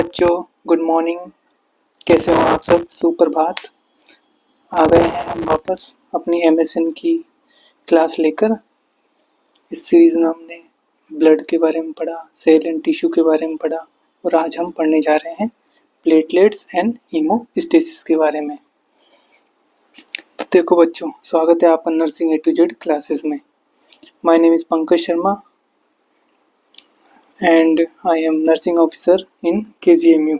बच्चों, good morning. कैसे हो आप सब? सुप्रभात। आ गए हैं हम वापस अपनी एमएसएन की क्लास लेकर। इस सीरीज़ में हमने ब्लड के बारे में पढ़ा, सेल एंड टिश्यू के बारे में पढ़ा और आज हम पढ़ने जा रहे हैं प्लेटलेट्स एंड हीमोस्टेसिस के बारे में। तो देखो बच्चों, स्वागत है आपका nursing A to Z classes में। My name is Pankaj Sharma and I am nursing officer in KGMU।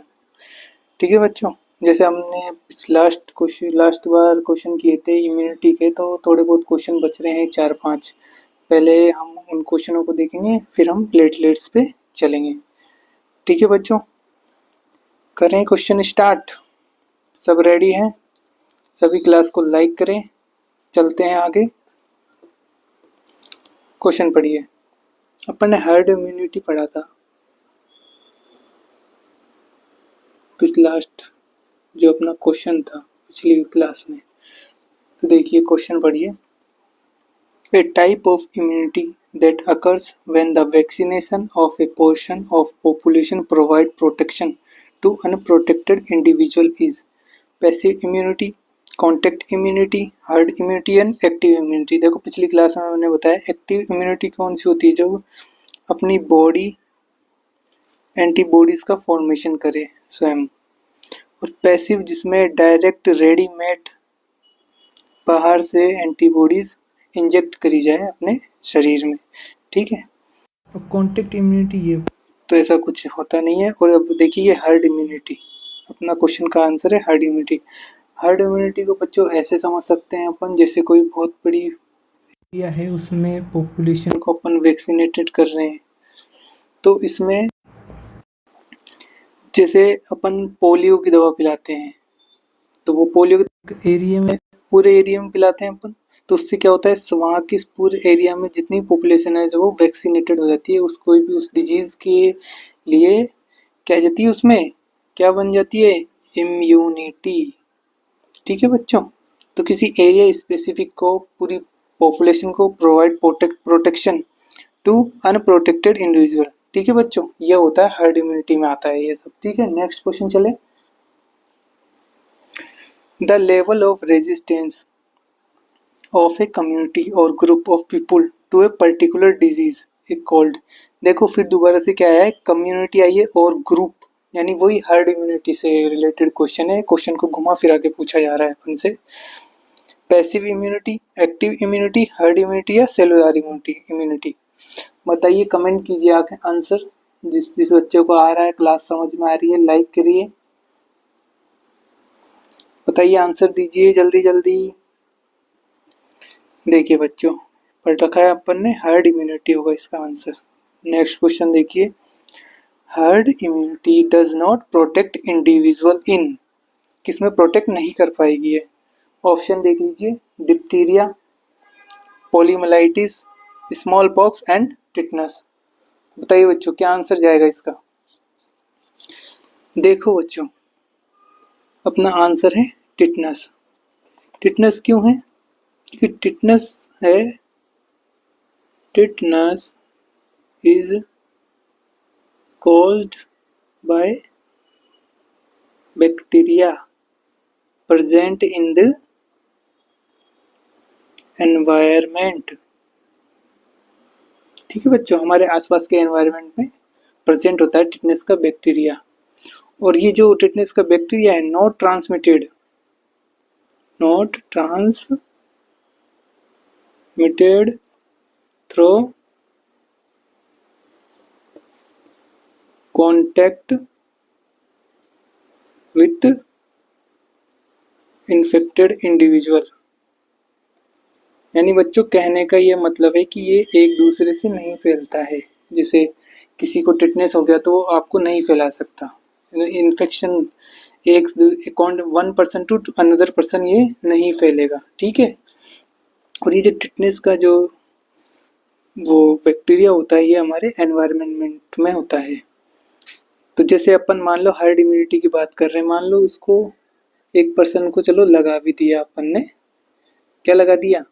ठीक है बच्चों, जैसे हमने लास्ट बार क्वेश्चन किए थे इम्यूनिटी के, तो थोड़े बहुत क्वेश्चन बच रहे हैं 4-5। पहले हम उन क्वेश्चनों को देखेंगे, फिर हम प्लेटलेट्स पे चलेंगे। ठीक है बच्चों, करें क्वेश्चन स्टार्ट। सब रेडी हैं? सभी क्लास को लाइक करें। चलते हैं आगे। क्वेश्चन पढ़िए। अपन ने हर्ड इम्यूनिटी पढ़ा था लास्ट, जो अपना क्वेश्चन था पिछली क्लास में। तो देखिए क्वेश्चन पढ़िए। A type of immunity that occurs when the vaccination of a portion of population provide protection to unprotected individual is passive immunity, contact immunity, herd immunity and active immunity। देखो पिछली class में मैंने बताया active immunity कौन सी होती है, जब अपनी बॉडी एंटीबॉडीज का फॉर्मेशन करे स्वयं, और पैसिव जिसमें डायरेक्ट रेडीमेड बाहर से एंटीबॉडीज इंजेक्ट करी जाए अपने शरीर में। ठीक है। अब कॉन्टेक्ट इम्यूनिटी ये तो ऐसा कुछ होता नहीं है। और अब देखिए ये हर्ड इम्यूनिटी, अपना क्वेश्चन का आंसर है हर्ड इम्यूनिटी। हर्ड इम्यूनिटी को बच्चों ऐसे समझ सकते हैं अपन, जैसे कोई बहुत बड़ी एरिया है, उसमें पॉपुलेशन को अपन वैक्सीनेटेड कर रहे हैं। तो इसमें जैसे अपन पोलियो की दवा पिलाते हैं, तो वो पोलियो के एरिया में, पूरे एरिया में पिलाते हैं अपन, तो उससे क्या होता है, वहाँ की पूरे एरिया में जितनी पॉपुलेशन है जो वो वैक्सीनेटेड हो जाती है। उसको भी उस डिजीज के लिए क्या जाती है, उसमें क्या बन जाती है, इम्यूनिटी। ठीक है बच्चों, तो किसी एरिया स्पेसिफिक को, पूरी पॉपुलेशन को provide protection to unprotected individual. ठीक है बच्चों, यह होता है हर्ड इम्यूनिटी में आता है ये सब। ठीक है, नेक्स्ट क्वेश्चन चले। The level of resistance of a community or group of people to a particular disease is called। देखो फिर दोबारा से क्या आया है, कम्युनिटी आई है और ग्रुप, यानी वही हर्ड इम्यूनिटी से रिलेटेड क्वेश्चन है। क्वेश्चन को घुमा फिरा के पूछा जा रहा है अपन से। Passive immunity, active immunity, herd immunity या सेलुलर इम्यूनिटी, बताइए। कमेंट कीजिए आके आंसर। जिस बच्चे को आ रहा है, क्लास समझ में आ रही है, लाइक करिए, बताइए, आंसर दीजिए जल्दी जल्दी। देखिए बच्चों, पढ़ रखा है अपन ने, हर्ड इम्यूनिटी होगा इसका आंसर। नेक्स्ट क्वेश्चन देखिए। Herd immunity does not protect individual in, किसमें प्रोटेक्ट नहीं कर पाएगी है। ऑप्शन देख लीजिए, diphtheria, poliomyelitis, small pox and tetanus. बताइए बच्चों क्या आंसर जाएगा इसका। देखो बच्चों, अपना आंसर है टिटनस। टिटनस क्यों है, क्योंकि tetanus is caused by bacteria present in the environment। ठीक है बच्चों, हमारे आसपास के एनवायरनमेंट में प्रेजेंट होता है टिटनस का बैक्टीरिया। और ये जो टिटनस का बैक्टीरिया है, not transmitted through contact with infected individual. यानी बच्चों कहने का ये मतलब है कि ये एक दूसरे से नहीं फैलता है। जैसे किसी को टिटनेस हो गया तो आपको नहीं फैला सकता। Infection one person to another person ये नहीं फैलेगा। ठीक है। और ये जो टिटनेस का जो वो बैक्टीरिया होता है, ये हमारे एनवायरनमेंट में होता है। तो जैसे अपन मान लो हर्ड इम्यूनिटी की बात कर रहे हैं, मान लो उसको एक पर्सन को चलो लगा भी दिया अपन ने, क्या लगा दिया,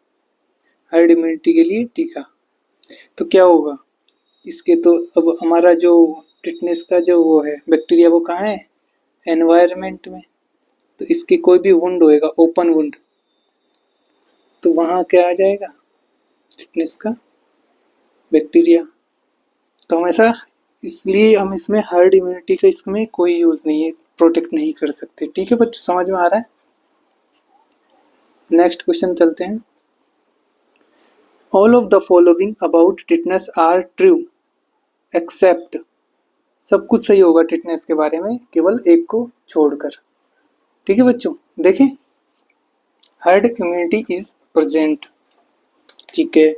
हर्ड इम्यूनिटी के लिए टीका, तो क्या होगा इसके, तो अब हमारा जो टिटनेस का जो वो है बैक्टीरिया वो कहाँ है, एनवायरनमेंट में। तो इसकी कोई भी वुंड होएगा ओपन वुंड तो वहाँ क्या आ जाएगा, टिटनेस का बैक्टीरिया। तो हम ऐसा इसलिए हम इसमें हर्ड इम्यूनिटी का इसमें कोई यूज नहीं है, प्रोटेक्ट नहीं कर सकते। ठीक है बच्चों, समझ में आ रहा है। नेक्स्ट क्वेश्चन चलते हैं। All of the following about tetanus are true except, सब कुछ सही होगा टिटनेस के बारे में केवल एक को छोड़कर। ठीक है बच्चों, देखें, हर्ड इम्यूनिटी इज प्रेजेंट, ठीक है।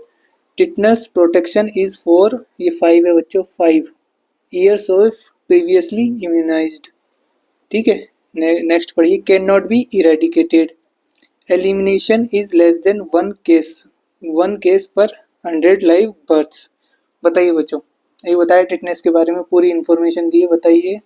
टिटनेस प्रोटेक्शन इज फॉर, ये 5 है बच्चों, 5 ईयर्स ऑफ प्रीवियसली इम्यूनाइज्ड। ठीक है, नेक्स्ट पढ़िए। Can not be eradicated, elimination is less than 1 case पर 100 लाइव बर्थ्स। बताइए बच्चों, ये बताया टिटनेस के बारे में पूरी इंफॉर्मेशन दी है, बताइए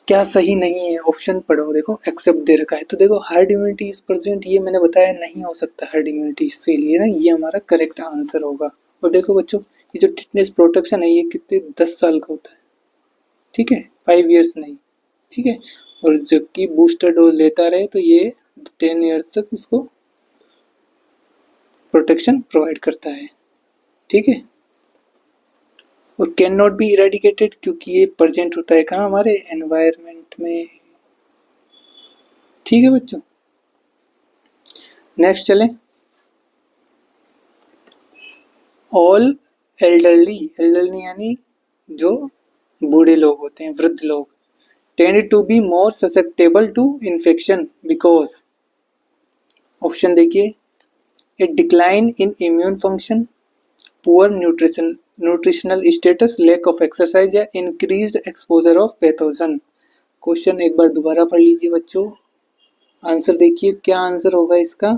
क्या सही नहीं है। ऑप्शन पढ़ो, देखो एक्सेप्ट दे रखा है तो देखो हर्ड इम्यूनिटी इज प्रेजेंट, ये मैंने बताया नहीं हो सकता हर्ड इम्यूनिटी, इसलिए ना ये हमारा करेक्ट आंसर होगा। और देखो बच्चों, ये जो टिटनेस प्रोटेक्शन है ये कितने 10 साल का होता है, ठीक है, 5 ईयर्स नहीं, ठीक है। और जबकि बूस्टर डोज लेता रहे तो ये 10 ईयर्स तक इसको प्रोटेक्शन प्रोवाइड करता है, ठीक है। और कैन नॉट बी इरेडिकेटेड क्योंकि ये प्रेजेंट होता है कहाँ, हमारे एनवायरनमेंट में। ठीक है बच्चों, नेक्स्ट चलें। ऑल एल्डरली यानी जो बूढ़े लोग होते हैं, वृद्ध लोग, tend to be more susceptible to infection because, option देखिए, a decline in immune function, poor nutritional status, lack of exercise या increased exposure of pathogen. Question एक बार दोबारा पढ़ लीजिए बच्चों, आंसर देखिए क्या आंसर होगा इसका,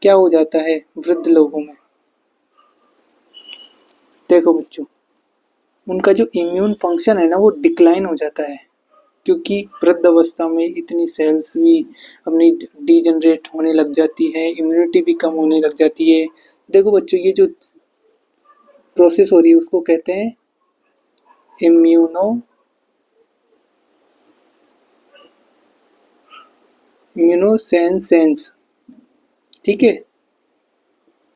क्या हो जाता है वृद्ध लोगों में। देखो बच्चों, उनका जो इम्यून फंक्शन है ना वो डिक्लाइन हो जाता है क्योंकि वृद्ध अवस्था में इतनी सेल्स भी अपनी डीजनरेट होने लग जाती है, इम्यूनिटी भी कम होने लग जाती है। देखो बच्चों, ये जो प्रोसेस हो रही है उसको कहते हैं इम्यूनोसेंसेंस, ठीक है,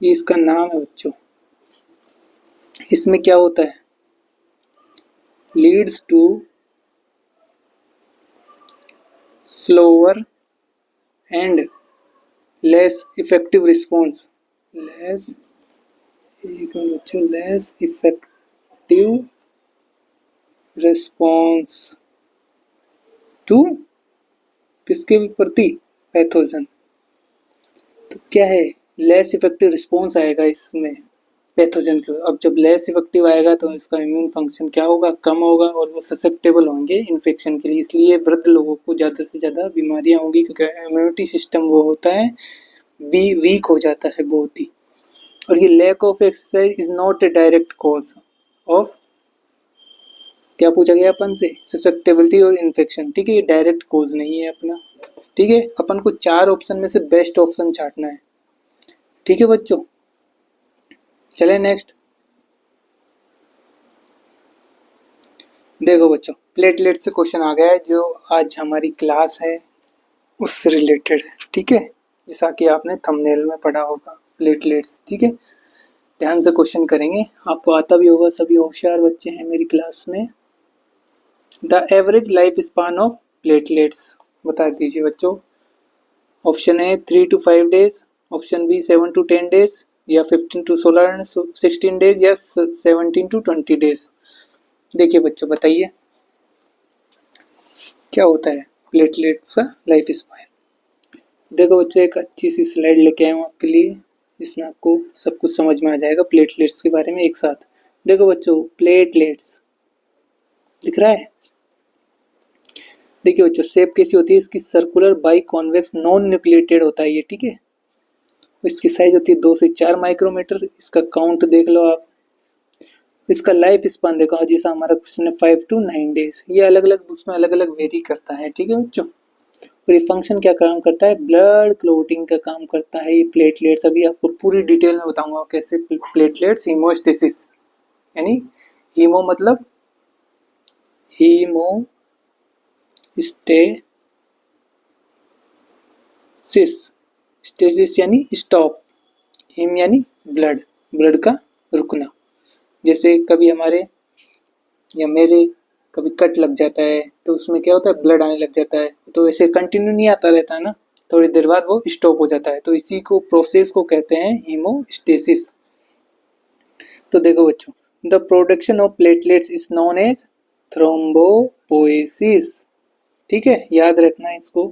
ये इसका नाम है बच्चों। इसमें क्या होता है, leads to slower and less effective response, less effective response to किसके प्रति, पैथोजन। तो क्या है, लेस इफेक्टिव रिस्पॉन्स आएगा इसमें पैथोजन के। अब जब लेस इफेक्टिव आएगा तो इसका इम्यून फंक्शन क्या होगा, कम होगा और वो ससेप्टेबल होंगे इन्फेक्शन के लिए। इसलिए वृद्ध लोगों को ज़्यादा से ज़्यादा बीमारियां होंगी क्योंकि इम्यूनिटी सिस्टम वो होता है वीक हो जाता है बहुत ही। और ये lack of exercise is not a direct cause of, क्या पूछा गया अपन से, ससेप्टेबिलिटी और इन्फेक्शन, ठीक है, ये डायरेक्ट कॉज नहीं है अपना। ठीक है, अपन को 4 ऑप्शन में से बेस्ट ऑप्शन छांटना है। ठीक है बच्चों, चले नेक्स्ट। देखो बच्चों, प्लेटलेट से क्वेश्चन आ गया है जो आज हमारी क्लास है उससे रिलेटेड है, ठीक है, जैसा कि आपने थंबनेल में पढ़ा होगा प्लेटलेट्स। ठीक है, ध्यान से क्वेश्चन करेंगे, आपको आता भी होगा, सभी होशियार बच्चे हैं मेरी क्लास में। The average life span of platelets बता दीजिए बच्चों। ऑप्शन है 3 to 5 days, option B 7 to 10 days, या 15 to 16 डेज, या 17 to 20 डेज। देखिए बच्चों, बताइए क्या होता है प्लेटलेट्स का लाइफ स्पान। देखो बच्चों, एक अच्छी सी स्लाइड लेके आया हूँ आपके लिए, जिसमें आपको सब कुछ समझ में आ जाएगा प्लेटलेट्स के बारे में एक साथ। देखो बच्चों, प्लेटलेट्स दिख रहा है, देखिए बच्चों शेप कैसी होती है इसकी, circular by convex non nucleated होता है ये, ठीक है। इसकी साइज होती है 2 से 4 माइक्रोमीटर, इसका काउंट देख लो आप। इसका लाइफ स्पान देखो, जैसा हमारा क्वेश्चन है 5 to 9 डेज, ये अलग अलग उसमें अलग अलग वेरी करता है, ठीक है बच्चों। और ये फंक्शन क्या काम करता है, ब्लड क्लोटिंग का काम करता है ये प्लेटलेट्स। अभी आपको पूरी डिटेल में बताऊंगा कैसे प्लेटलेट्स, हीमोस्टेसिस यानी हीमो मतलब हीमोस्टेसिस, स्टेसिस यानी स्टॉप, हीम यानी ब्लड, ब्लड का रुकना। जैसे कभी हमारे या मेरे कभी कट लग जाता है तो उसमें क्या होता है, ब्लड आने लग जाता है, तो ऐसे कंटिन्यू नहीं आता रहता है ना, थोड़ी देर बाद वो स्टॉप हो जाता है, तो इसी को प्रोसेस को कहते हैं हीमोस्टेसिस। तो देखो बच्चों, the production of platelets is known as thrombopoiesis. ठीक है, याद रखना है इसको।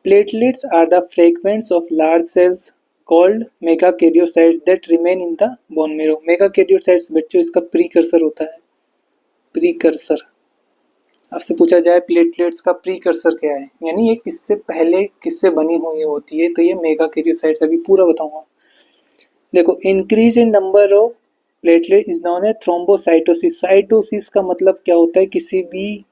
Platelets are the fragments of large cells called megakaryocytes that remain in the bone marrow. Megakaryocytes बच्चों इसका प्रीकर्सर होता है, प्रीकर्सर। आपसे पूछा जाए प्लेटलेट्स का प्रीकर्सर क्या है, यानी ये किससे पहले किससे बनी हुई होती है, तो ये मेगाकैरियोसाइट्स। अभी पूरा बताऊंगा। देखो, increase in number of platelet is known है थ्रोम्बोसाइटोसिस। साइटोसिस का मतलब क्या होता है, किसी भी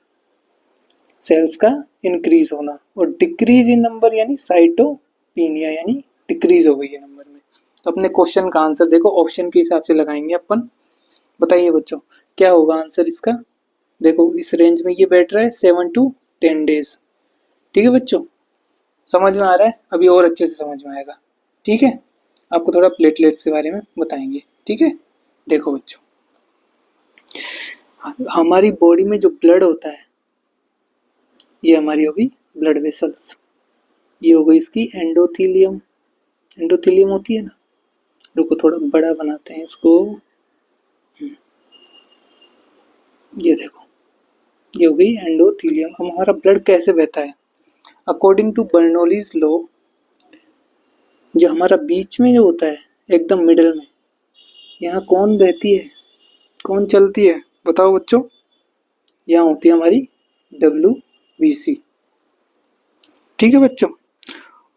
सेल्स का इंक्रीज होना, और डिक्रीज इन नंबर यानी साइटोपिनिया, यानी डिक्रीज हो गई है नंबर में। तो अपने क्वेश्चन का आंसर देखो ऑप्शन के हिसाब से लगाएंगे अपन। बताइए बच्चों क्या होगा आंसर इसका। देखो इस रेंज में ये बैठ रहा है 7 to 10 डेज। ठीक है बच्चों, समझ में आ रहा है, अभी और अच्छे से समझ में आएगा। ठीक है, आपको थोड़ा प्लेटलेट्स के बारे में बताएंगे। ठीक है, देखो बच्चों, हमारी बॉडी में जो ब्लड होता है, ये हमारी होगी ब्लड वेसल्स, ये हो गई इसकी एंडोथीलियम। एंडोथीलियम होती है ना, रुको थोड़ा बड़ा बनाते हैं इसको। ये देखो, ये हो गई एंडोथीलियम। हमारा ब्लड कैसे बहता है, अकॉर्डिंग टू बर्नौलीज लॉ, जो हमारा बीच में जो होता है एकदम मिडल में, यहाँ कौन बहती है, कौन चलती है, बताओ बच्चों। यहाँ होती है हमारी WBC। ठीक है बच्चों,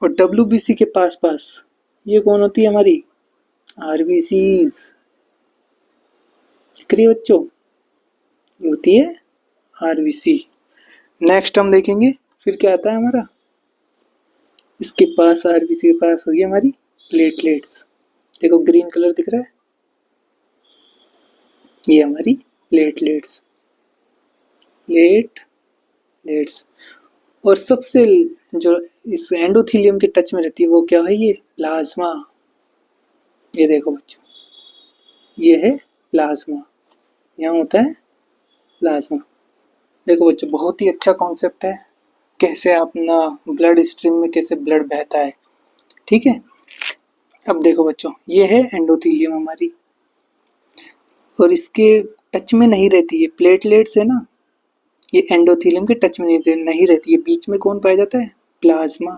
और WBC के पास पास ये कौन होती है हमारी, RBCs। दिख रही है बच्चों, ये होती है RBC। नेक्स्ट हम देखेंगे फिर क्या आता है हमारा, इसके पास RBC के पास होगी हमारी प्लेटलेट्स। देखो ग्रीन कलर दिख रहा है, ये हमारी प्लेटलेट्स, प्लेटलेट्स। और सबसे जो इस एंडोथीलियम के टच में रहती है वो क्या है, ये प्लाज्मा। ये देखो बच्चों, ये है प्लाज्मा, यहाँ होता है प्लाज्मा। देखो बच्चों, बहुत ही अच्छा कॉन्सेप्ट है, कैसे अपना ब्लड स्ट्रीम में कैसे ब्लड बहता है। ठीक है, अब देखो बच्चों, ये है एंडोथीलियम हमारी, और इसके टच में नहीं रहती है प्लेटलेट्स है ना, ये एंडोथीलियम के टच में नहीं रहती है। बीच में कौन पाया जाता है, प्लाज्मा।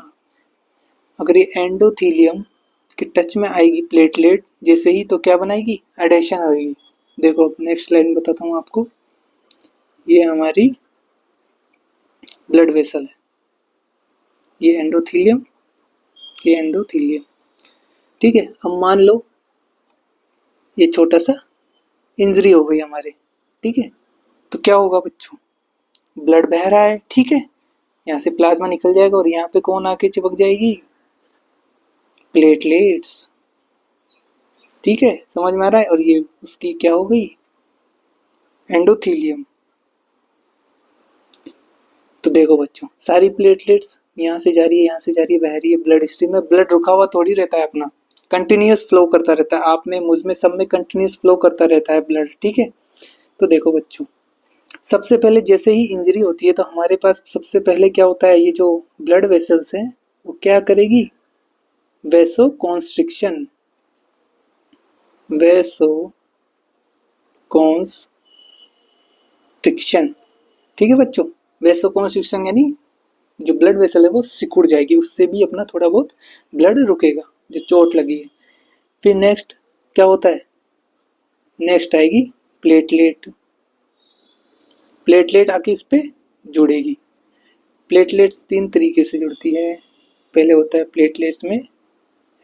अगर ये एंडोथीलियम के टच में आएगी प्लेटलेट जैसे ही, तो क्या बनाएगी, एडेशन होगी। देखो नेक्स्ट लाइन बताता हूँ आपको, ये हमारी ब्लड वेसल है, ये एंडोथीलियम, ये एंडोथीलियम। ठीक है, अब मान लो ये छोटा सा इंजरी हो गई हमारे। ठीक है, तो क्या होगा बच्चों, ब्लड बह रहा है, ठीक है, यहाँ से प्लाज्मा निकल जाएगा और यहाँ पे कौन आके चिपक जाएगी, प्लेटलेट्स। ठीक है, समझ में आ रहा है, और ये उसकी क्या हो गई, एंडोथीलियम। तो देखो बच्चों, सारी प्लेटलेट्स यहाँ से जा रही है, यहाँ से जा रही है, बह रही है ब्लड स्ट्रीम में। ब्लड रुका हुआ थोड़ी रहता है अपना, कंटिन्यूअस फ्लो करता रहता है, आप में मुझ में सब में कंटिन्यूअस फ्लो करता रहता है ब्लड। ठीक है, तो देखो बच्चों, सबसे पहले जैसे ही इंजरी होती है तो हमारे पास सबसे पहले क्या होता है, ये जो ब्लड वेसल्स हैं वो क्या करेगी, वैसो कॉन्स्ट्रिक्शन, वैसो कॉन्स्ट्रिक्शन। ठीक है बच्चों, वैसो कॉन्स्ट्रिक्शन यानी जो ब्लड वेसल है वो सिकुड़ जाएगी, उससे भी अपना थोड़ा बहुत ब्लड रुकेगा जो चोट लगी है। फिर नेक्स्ट क्या होता है, नेक्स्ट आएगी प्लेटलेट। प्लेटलेट आके इस पे जुड़ेगी। प्लेटलेट्स 3 तरीके से जुड़ती है। पहले होता है प्लेटलेट्स में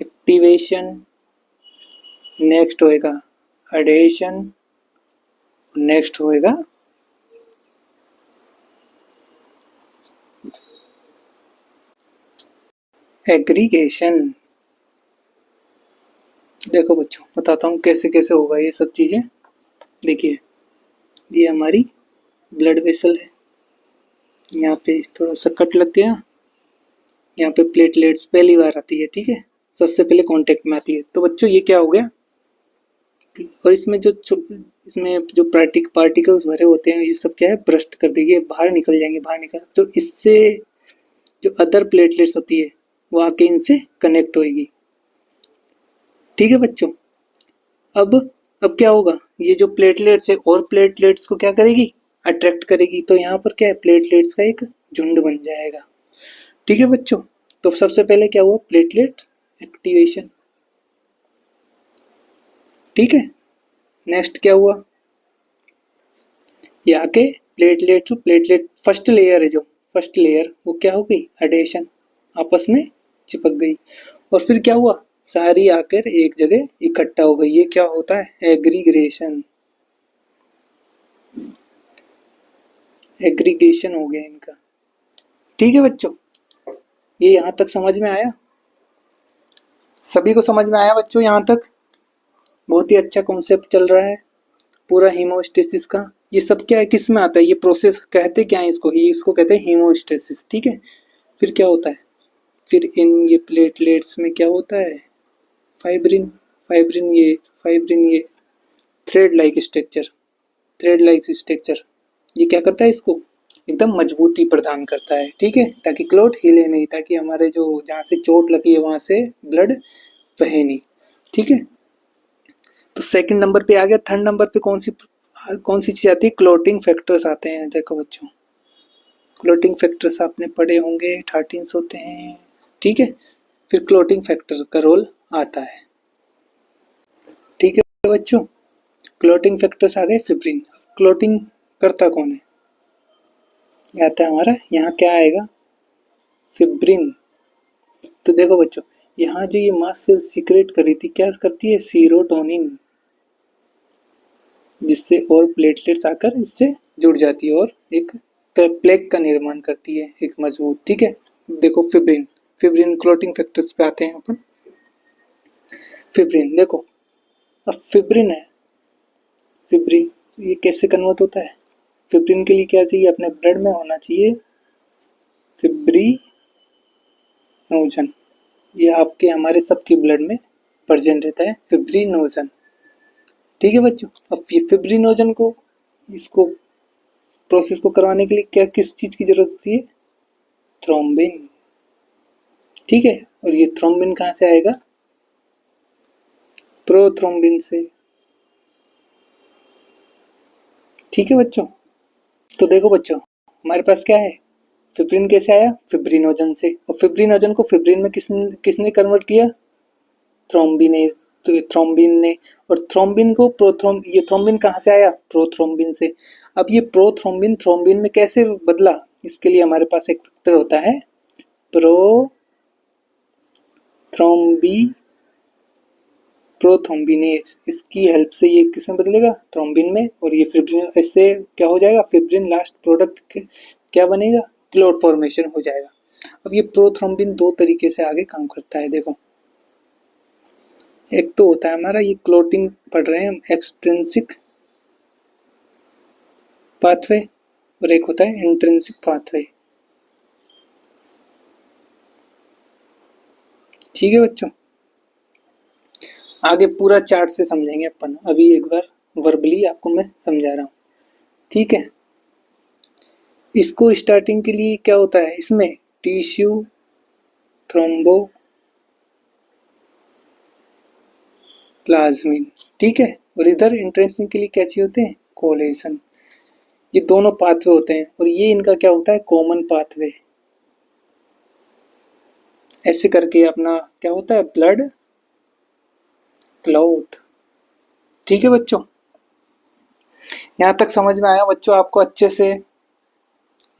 एक्टिवेशन, नेक्स्ट होएगा एडेशन, नेक्स्ट होएगा एग्रीगेशन। देखो बच्चों, बताता हूँ कैसे कैसे होगा ये सब चीजें। देखिए, ये हमारी ब्लड वेसल है। यहाँ पे थोड़ा सा कट लग गया, यहाँ पे प्लेटलेट्स पहली बार आती है, ठीक है, सबसे पहले कांटेक्ट में आती है। तो बच्चों ये क्या हो गया, और इसमें जो पार्टिकल्स भरे होते हैं ये सब क्या है, ब्रस्ट कर देंगे, बाहर निकल जाएंगे, बाहर निकल, तो इससे जो अदर प्लेटलेट्स होती है वो आके इनसे कनेक्ट होगी, ठीक है बच्चों। अब क्या होगा, ये जो प्लेटलेट्स है और प्लेटलेट्स को क्या करेगी, अट्रैक्ट करेगी, तो यहाँ पर क्या है, प्लेटलेट्स का एक झुंड बन जाएगा, ठीक है बच्चों। तो सबसे पहले क्या हुआ, प्लेटलेट एक्टिवेशन, ठीक है। नेक्स्ट क्या हुआ, ये आके प्लेटलेट फर्स्ट लेयर है, जो फर्स्ट लेयर वो क्या हो गई, एडेशन, आपस में चिपक गई। और फिर क्या हुआ, सारी आकर एक जगह इकट्ठा हो गई, ये क्या होता है, एग्रीगेशन हो गया इनका, ठीक है बच्चों। ये यहाँ तक समझ में आया, सभी को समझ में आया बच्चों यहाँ तक, बहुत ही अच्छा कॉन्सेप्ट चल रहा है पूरा हीमोस्टेसिस का। ये सब क्या है, किस में आता है, ये प्रोसेस कहते क्या है इसको कहते हैं हीमोस्टेसिस, ठीक है। फिर क्या होता है, फिर इन ये प्लेटलेट्स में क्या होता है, फाइब्रिन ये थ्रेड लाइक स्ट्रक्चर, ये क्या करता है, इसको एकदम मजबूती प्रदान करता है, ठीक है, ताकि क्लॉट हिले नहीं, ताकि हमारे जो जहाँ से चोट लगी है वहां से ब्लड बहे नहीं, ठीक है। तो सेकंड नंबर पे आ गया। थर्ड नंबर पे कौन सी चीज आती है, क्लॉटिंग फैक्टर्स आते हैं। देखो बच्चों, क्लॉटिंग फैक्टर्स आपने पढ़े होंगे, 13 होते हैं, ठीक है। फिर क्लॉटिंग फैक्टर का रोल आता है, ठीक है बच्चों। क्लॉटिंग फैक्टर्स आ गए, फिब्रिन। क्लॉटिंग करता कौन है, आता है हमारा, यहाँ क्या आएगा, फिब्रिन। तो देखो बच्चों, यहाँ जो ये मास्ट सेल सीक्रेट करी थी, क्या करती है, सीरोटोनिन, जिससे और प्लेटलेट्स आकर इससे जुड़ जाती है और एक प्लेग का निर्माण करती है, एक मजबूत, ठीक है। देखो फिब्रिन क्लॉटिंग फैक्टर्स पे आते हैं अपन। फिब्रिन देखो, अब फिब्रिन है, फिब्रिन ये कैसे कन्वर्ट होता है, फिब्रिन के लिए क्या चाहिए, अपने ब्लड में होना चाहिए फिब्रिनोजन, ये आपके हमारे सबके ब्लड में प्रेजेंट रहता है फिब्रिनोजन, ठीक है बच्चों। अब ये फिब्रिनोजन को, इसको प्रोसेस को करवाने के लिए क्या किस चीज की जरूरत होती है, थ्रोम्बिन, ठीक है। और ये थ्रोम्बिन कहाँ से आएगा, प्रोथ्रोम्बिन से, ठीक है बच्चों। तो देखो बच्चों, हमारे पास क्या है, फिब्रिन कैसे आया, फिब्रिनोजन से, और फिब्रिनोजन को फिब्रिन में किसने कन्वर्ट किया, थ्रोम्बिनेज, तो थ्रोम्बिन ने। और थ्रोम्बिन को ये थ्रोम्बिन कहाँ से आया, प्रोथ्रोम्बिन से। अब ये प्रोथ्रोम्बिन थ्रोम्बिन में कैसे बदला, इसके लिए हमारे पास एक फैक्टर होता है प्रोथ्रोम्बिनेज, इसकी हेल्प से ये किसमें बदलेगा, थ्रोम्बिन में, और ये फिब्रिन, इससे क्या हो जाएगा, फिब्रिन लास्ट प्रोडक्ट क्या बनेगा, क्लॉट फॉर्मेशन हो जाएगा। अब ये प्रोथ्रोम्बिन दो तरीके से आगे काम करता है, देखो, एक तो होता है हमारा, ये क्लॉटिंग पढ़ रहे हैं हम, एक्सट्रिंसिक पाथवे, और एक होता है इंट्रिंसिक पाथवे, ठीक है बच्चों। आगे पूरा चार्ट से समझेंगे अपन, अभी एक बार वर्बली आपको मैं समझा रहा हूँ, ठीक है। इसको स्टार्टिंग के लिए क्या होता है, इसमें टिश्यू थ्रोम्बो प्लाज्मिन, ठीक है। और इधर इंट्रेंसिंग के लिए क्या चाहिए होते हैं, कोलेशन। ये दोनों पाथवे होते हैं, और ये इनका क्या होता है, कॉमन पाथवे। ऐसे करके अपना क्या होता है, ब्लड क्लॉट, ठीक है बच्चों। यहाँ तक समझ में आया बच्चों आपको अच्छे से,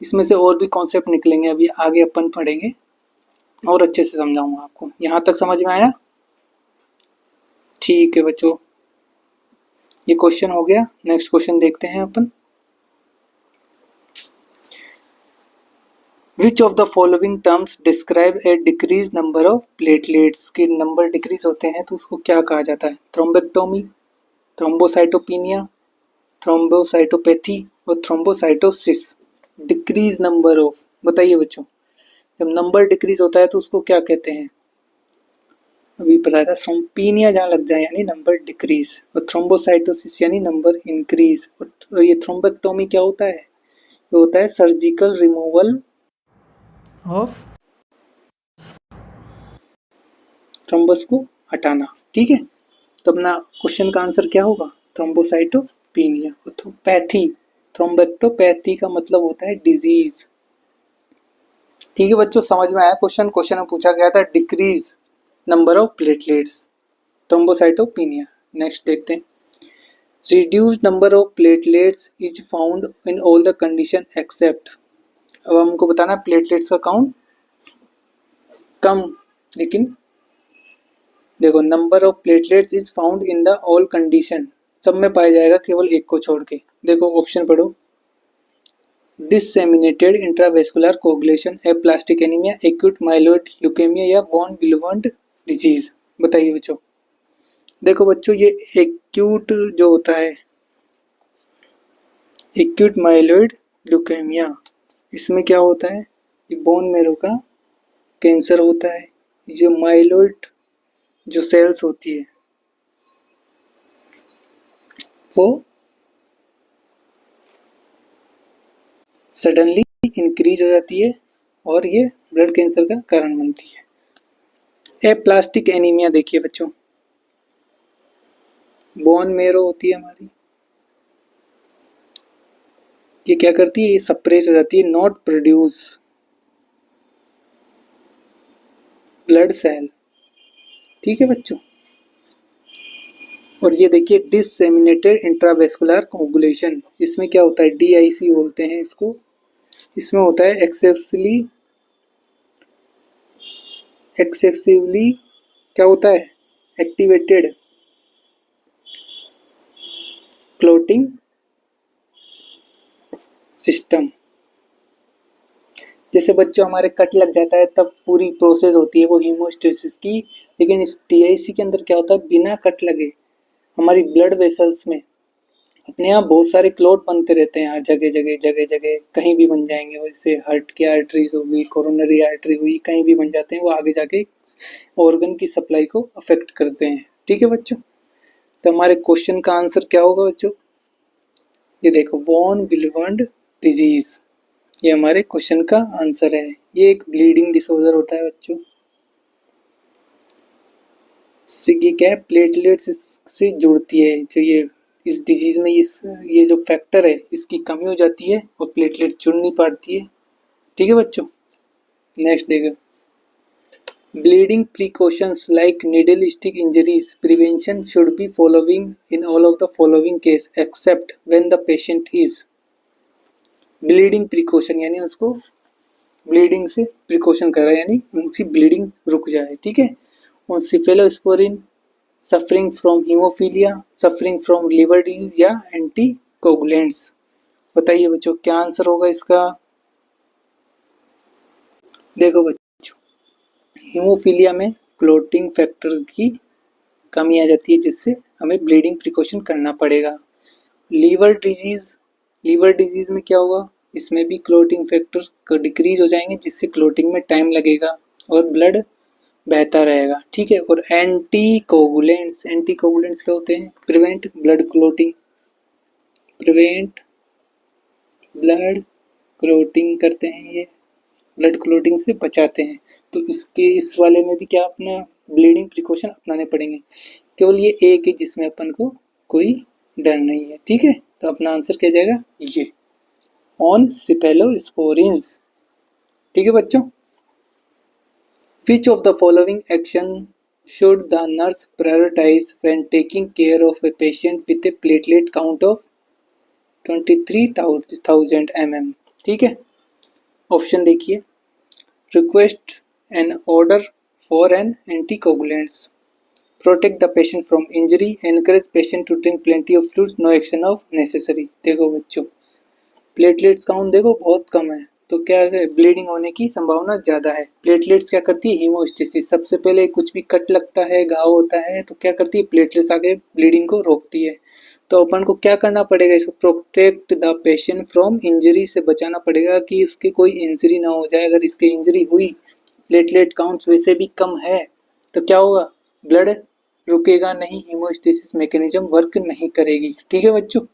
इसमें से और भी कॉन्सेप्ट निकलेंगे, अभी आगे अपन पढ़ेंगे और अच्छे से समझाऊंगा आपको। यहाँ तक समझ में आया, ठीक है बच्चों, ये क्वेश्चन हो गया। नेक्स्ट क्वेश्चन देखते हैं अपन। Which of the following terms describe a decreased number of platelets, के नंबर डिक्रीज होते हैं तो उसको क्या कहा जाता है, थ्रोम्बेक्टोमी, थ्रोम्बोसाइटोपिनिया, थ्रोम्बोसाइटोपैथी और थ्रोम्बोसाइटोसिस। डिक्रीज नंबर ऑफ, बताइए बच्चों, जब नंबर डिक्रीज होता है तो उसको क्या कहते हैं? अभी बताया था, थ्रोम्बोपिनिया जहाँ लग जाए यानी नंबर डिक्रीज, और थ्रोम्बोसाइटोसिस यानी नंबर इंक्रीज। और ये थ्रोम्बेक्टोमी क्या होता है? ये होता है सर्जिकल रिमूवल ऑफ थ्रोम्बस को हटाना। ठीक है, तो अपना क्वेश्चन का आंसर क्या होगा? थ्रोम्बोसाइटोपिनिया। पैथी, थ्रोम्बेक्टोपैथी का मतलब होता है डिजीज। ठीक है बच्चों, समझ में आया क्वेश्चन? क्वेश्चन में पूछा गया था decrease number of platelets, thrombocytopenia. Next देखते हैं, reduce number of platelets is found in all the condition except. अब हमको बताना प्लेटलेट्स का काउंट कम, लेकिन देखो number of platelets is found in the all condition, सब में पाया जाएगा केवल एक को छोड़ के। देखो ऑप्शन पढ़ो, disseminated intravascular coagulation, aplastic anaemia, acute myeloid leukaemia या वॉन विलवंड डिजीज। बताइए बच्चों। देखो बच्चों, ये एक्यूट जो होता है, एक्यूट माइलोइड ल्यूकेमिया, इसमें क्या होता है? ये बोन मेरो का कैंसर होता है। जो माइलोइड जो सेल्स होती है वो सडनली इंक्रीज हो जाती है और ये ब्लड कैंसर का कारण बनती है। एप्लास्टिक एनीमिया देखिए बच्चों, बोन मेरो होती है हमारी, ये क्या करती है? ये सप्रेस हो जाती है, नॉट प्रोड्यूस ब्लड सेल। ठीक है बच्चों, और ये देखिए डिससेमिनेटेड इंट्रावेस्कुलर कोगुलेशन, इसमें क्या होता है? DIC बोलते हैं इसको। इसमें होता है एक्सेसिवली क्या होता है? Activated clotting system. जैसे बच्चों हमारे कट लग जाता है तब पूरी प्रोसेस होती है वो हीमोस्टेसिस की, लेकिन इस DIC के अंदर क्या होता है? बिना कट लगे हमारी ब्लड वेसल्स में अपने यहाँ बहुत सारे क्लॉट बनते रहते हैं, हर जगह जगह जगह जगह कहीं भी बन जाएंगे। जैसे हार्ट की आर्टरीज होगी, कोरोनरी आर्टरी हुई, कहीं भी बन जाते हैं, वो आगे जाके ऑर्गन की सप्लाई को अफेक्ट करते हैं। ठीक है बच्चों, तो हमारे क्वेश्चन का आंसर क्या होगा बच्चों? ये देखो वॉन विलवंड डिजीज, ये हमारे क्वेश्चन का आंसर है। ये एक ब्लीडिंग डिसऑर्डर होता है बच्चों। ये क्या है? प्लेटलेट्स से जुड़ती है, जो ये इस डिजीज में ये जो फैक्टर है इसकी कमी हो जाती है और प्लेटलेट जुड़ नहीं पाती है। ठीक है बच्चों, नेक्स्ट देखो, bleeding precautions like needle stick injuries prevention should be following in all of the following case except when the patient is. Bleeding precaution यानी उसको ब्लीडिंग से प्रिकॉशन कर रहा है, यानी उनकी ब्लीडिंग रुक जाए। ठीक है, और cephalosporin, suffering from haemophilia, suffering from liver disease या एंटीकोगुलेंट्स। बताइए बच्चों क्या आंसर होगा इसका? देखो बच्चों, हीमोफीलिया में क्लोटिंग फैक्टर की कमी आ जाती है जिससे हमें ब्लीडिंग प्रिकॉशन करना पड़ेगा। लीवर डिजीज में क्या होगा? इसमें भी क्लोटिंग फैक्टर डिक्रीज हो जाएंगे जिससे क्लोटिंग में टाइम लगेगा और ब्लड बहता रहेगा। ठीक है, और एंटीकोगुलेंट्स क्या होते हैं? प्रिवेंट ब्लड क्लोटिंग करते हैं, ये ब्लड क्लोटिंग से बचाते हैं। तो इस वाले में भी क्या अपना ब्लीडिंग प्रिकॉशन अपनाने पड़ेंगे। केवल ये एक है जिसमें अपन को कोई डर नहीं है। ठीक है, तो अपना आंसर क्या जाएगा? ये ऑन सिफेलोस्पोरिन्स। ठीक है बच्चों, Which of the following action should the nurse prioritize when taking care of a patient with a platelet count of 23,000 mm? ठीक है, ऑप्शन देखिए, request an order for an anticoagulants, protect the patient from injury, encourage patient to drink plenty of fluids, no action of necessary. देखो बच्चों, platelets count देखो बहुत कम है, तो क्या है? ब्लीडिंग होने की संभावना ज़्यादा है। प्लेटलेट्स क्या करती है? हीमोस्टेसिस। सबसे पहले कुछ भी कट लगता है, घाव होता है, तो क्या करती है? प्लेटलेट्स आगे ब्लीडिंग को रोकती है। तो अपन को क्या करना पड़ेगा, इसको protect the patient from injury से बचाना पड़ेगा कि इसकी कोई इंजरी ना हो जाए। अगर इसकी इंजरी हुई, प्लेटलेट काउंट्स वैसे भी कम है, तो क्या होगा, ब्लड रुकेगा नहीं, हीमोस्टेसिस मैकेनिज्म वर्क नहीं करेगी। ठीक है बच्चों।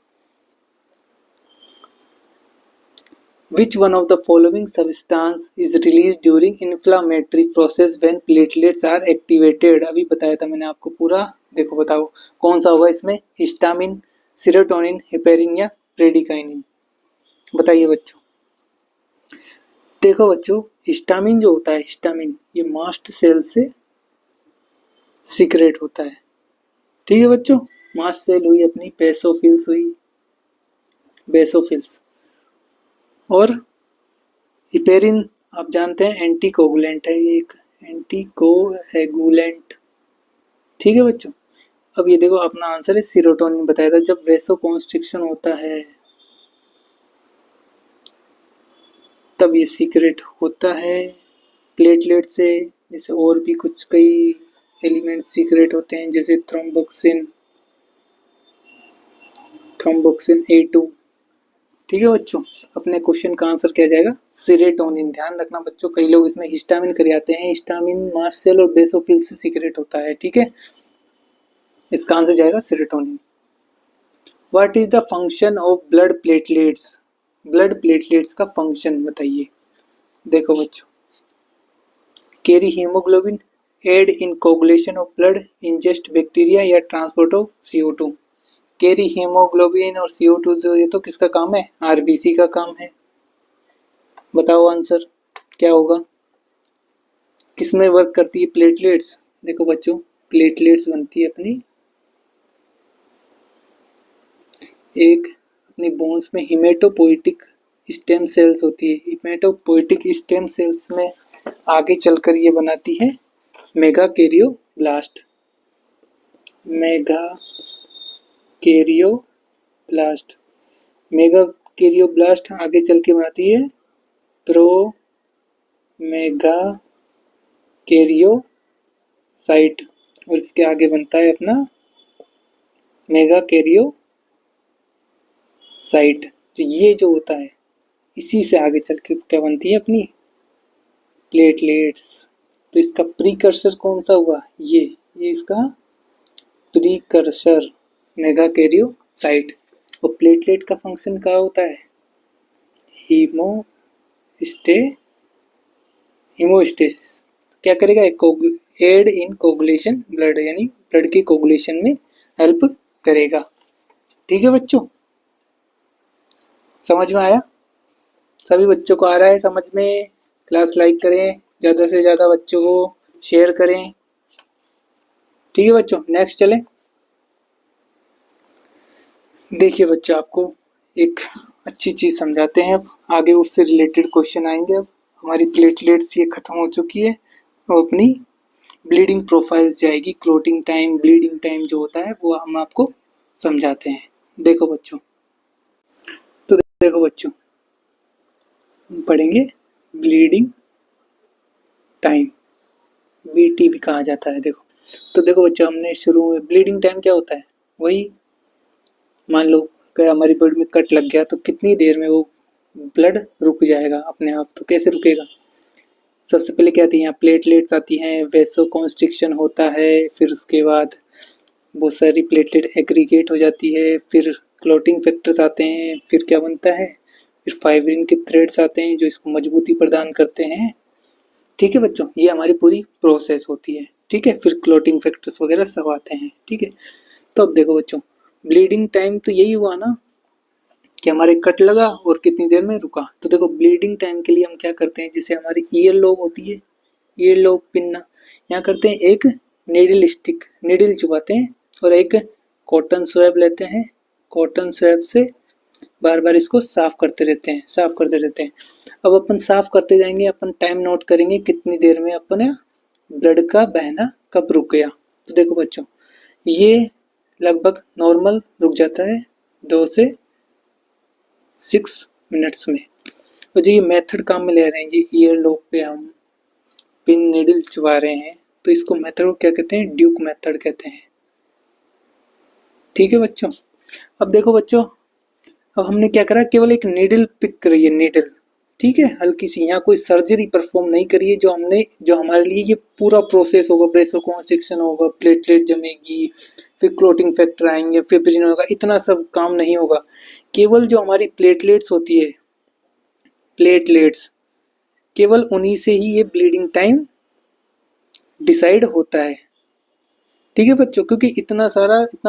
Which one of the following substance is released during inflammatory process when platelets are activated? अभी बताया था मैंने आपको पूरा। देखो बताओ कौन सा होगा इसमें, हिस्टामिन, सेरोटोनिन, हेपेरिन या प्रेडिकाइनिन? बताइए बच्चों। देखो बच्चों, हिस्टामिन जो होता है, हिस्टामिन ये मास्ट सेल से सीक्रेट होता है। ठीक है बच्चों। मास्ट सेल हुई अपनी, बेसोफिल्स हुई, बेसोफिल्स। और हिपेरिन आप जानते हैं एंटीकोगुलेंट है, ये एक एंटीकोएगुलेंट। ठीक है बच्चों। अब ये देखो अपना आंसर है सीरोटोनिन बताया था। जब वेसोकॉन्स्ट्रिक्शन होता है तब ये सीक्रेट होता है प्लेटलेट से। जैसे और भी कुछ कई एलिमेंट सीक्रेट होते हैं, जैसे थ्रोम्बोक्सिन A2। ठीक है बच्चों। अपने क्वेश्चन का आंसर क्या जाएगा, सेरोटोनिन। ध्यान रखना बच्चों, कई लोग इसमें हिस्टामिन कर आते हैं। हिस्टामिन मास्ट सेल और बेसोफिल से सीक्रेट होता है। ठीक है, इसका आंसर जाएगा serotonin. What is the function of blood platelets? Blood platelets का फंक्शन बताइए। देखो बच्चों, carry haemoglobin, aid in coagulation of blood, ingest bacteria या transport of CO2? Carry haemoglobin और CO2 ये तो किसका काम है, RBC का काम है। बताओ आंसर क्या होगा, किसमें वर्क करती है प्लेटलेट्स? देखो बच्चों, प्लेटलेट्स बनती है अपनी एक अपनी बोन्स में हिमेटोपोइटिक स्टेम सेल्स होती है। हिमेटोपोइटिक स्टेम सेल्स में आगे चलकर ये बनाती है मेगाकैरियोब्लास्ट। मेगाकैरियोब्लास्ट आगे चल के बनाती है प्रोमेगाकैरियोसाइट, और इसके आगे बनता है अपना मेगाकैरियोसाइट। तो ये जो होता है इसी से आगे चल के क्या बनती है, अपनी प्लेटलेट्स। तो इसका प्रीकर्सर कौन सा हुआ, ये इसका प्रीकर्सर मेगाकैरियोसाइट। और प्लेटलेट का फंक्शन क्या होता है, हीमोस्टेसिस। क्या करेगा, एड इन कोगुलेशन ब्लड, यानी ब्लड की कोगुलेशन में हेल्प करेगा। ठीक है बच्चों, समझ में आया? सभी बच्चों को आ रहा है समझ में? क्लास लाइक करें, ज़्यादा से ज़्यादा बच्चों को शेयर करें। ठीक है बच्चों, नेक्स्ट चलें। देखिए बच्चों, आपको एक अच्छी चीज़ समझाते हैं, अब आगे उससे रिलेटेड क्वेश्चन आएंगे। अब हमारी प्लेटलेट्स ये ख़त्म हो चुकी है, और अपनी ब्लीडिंग प्रोफाइल जाएगी, क्लोटिंग टाइम, ब्लीडिंग टाइम जो होता है वो हम आपको समझाते हैं। देखो बच्चों, तो देखो बच्चों, हम पढ़ेंगे ब्लीडिंग टाइम, BT भी कहा जाता है। देखो, तो देखो बच्चों, हमने शुरू में ब्लीडिंग टाइम क्या होता है, वही मान लो कि हमारी बॉडी में कट लग गया तो कितनी देर में वो ब्लड रुक जाएगा अपने आप। तो कैसे रुकेगा, सबसे पहले क्या आती है, यहाँ प्लेटलेट्स आती हैं, वेसो कॉन्स्ट्रिक्शन होता है, फिर उसके बाद बहुत सारी प्लेटलेट एग्रीगेट हो जाती है, फिर क्लोटिंग फैक्टर्स आते हैं, फिर क्या बनता है, फिर फाइब्रिन के थ्रेड्स आते हैं जो इसको मजबूती प्रदान करते हैं। ठीक है बच्चों, ये हमारी पूरी प्रोसेस होती है। ठीक है, फिर क्लोटिंग फैक्टर्स वगैरह सब आते हैं। ठीक है, तो अब देखो बच्चों, ब्लीडिंग टाइम तो यही हुआ ना कि हमारे कट लगा और कितनी देर में रुका। तो देखो, ब्लीडिंग टाइम के लिए हम क्या करते हैं, जैसे हमारी ईयर लोब होती है, ईयर लोब पिन्ना, यहाँ करते हैं एक नीडल स्टिक, नीडल चुभाते हैं और एक कॉटन स्वैब लेते हैं, कॉटन स्वैब से बार बार इसको साफ करते रहते हैं। अब अपन साफ करते जाएंगे, अपन टाइम नोट करेंगे कितनी देर में अपन ब्लड का बहना कब रुक गया। तो देखो बच्चों, ये लगभग नॉर्मल रुक जाता है 2 से 6 मिनट्स में। तो जो ये मेथड काम में ले रहे हैं, ये ईयर लोब पे हम पिन नीडल चुबा रहे हैं, तो इसको मेथड को क्या कहते हैं, ड्यूक मेथड कहते हैं। ठीक है बच्चों, अब देखो बच्चों, अब हमने क्या करा, केवल एक नीडल पिक करी है, नीडल, ठीक है, हल्की सी, यहाँ कोई सर्जरी परफॉर्म नहीं करी है। जो हमारे लिए ये पूरा प्रोसेस होगा, वेसोकॉन्स्ट्रिक्शन होगा, प्लेटलेट जमेगी, फिर क्लोटिंग फैक्टर आएंगे, फिब्रिन होगा, इतना सब काम नहीं होगा। केवल जो हमारी प्लेटलेट्स होती है, प्लेटलेट्स, केवल उन्हीं से ही ये ब्लीडिंग टाइम डिसाइड होता है, ठीक है बच्चों, क्योंकि इतना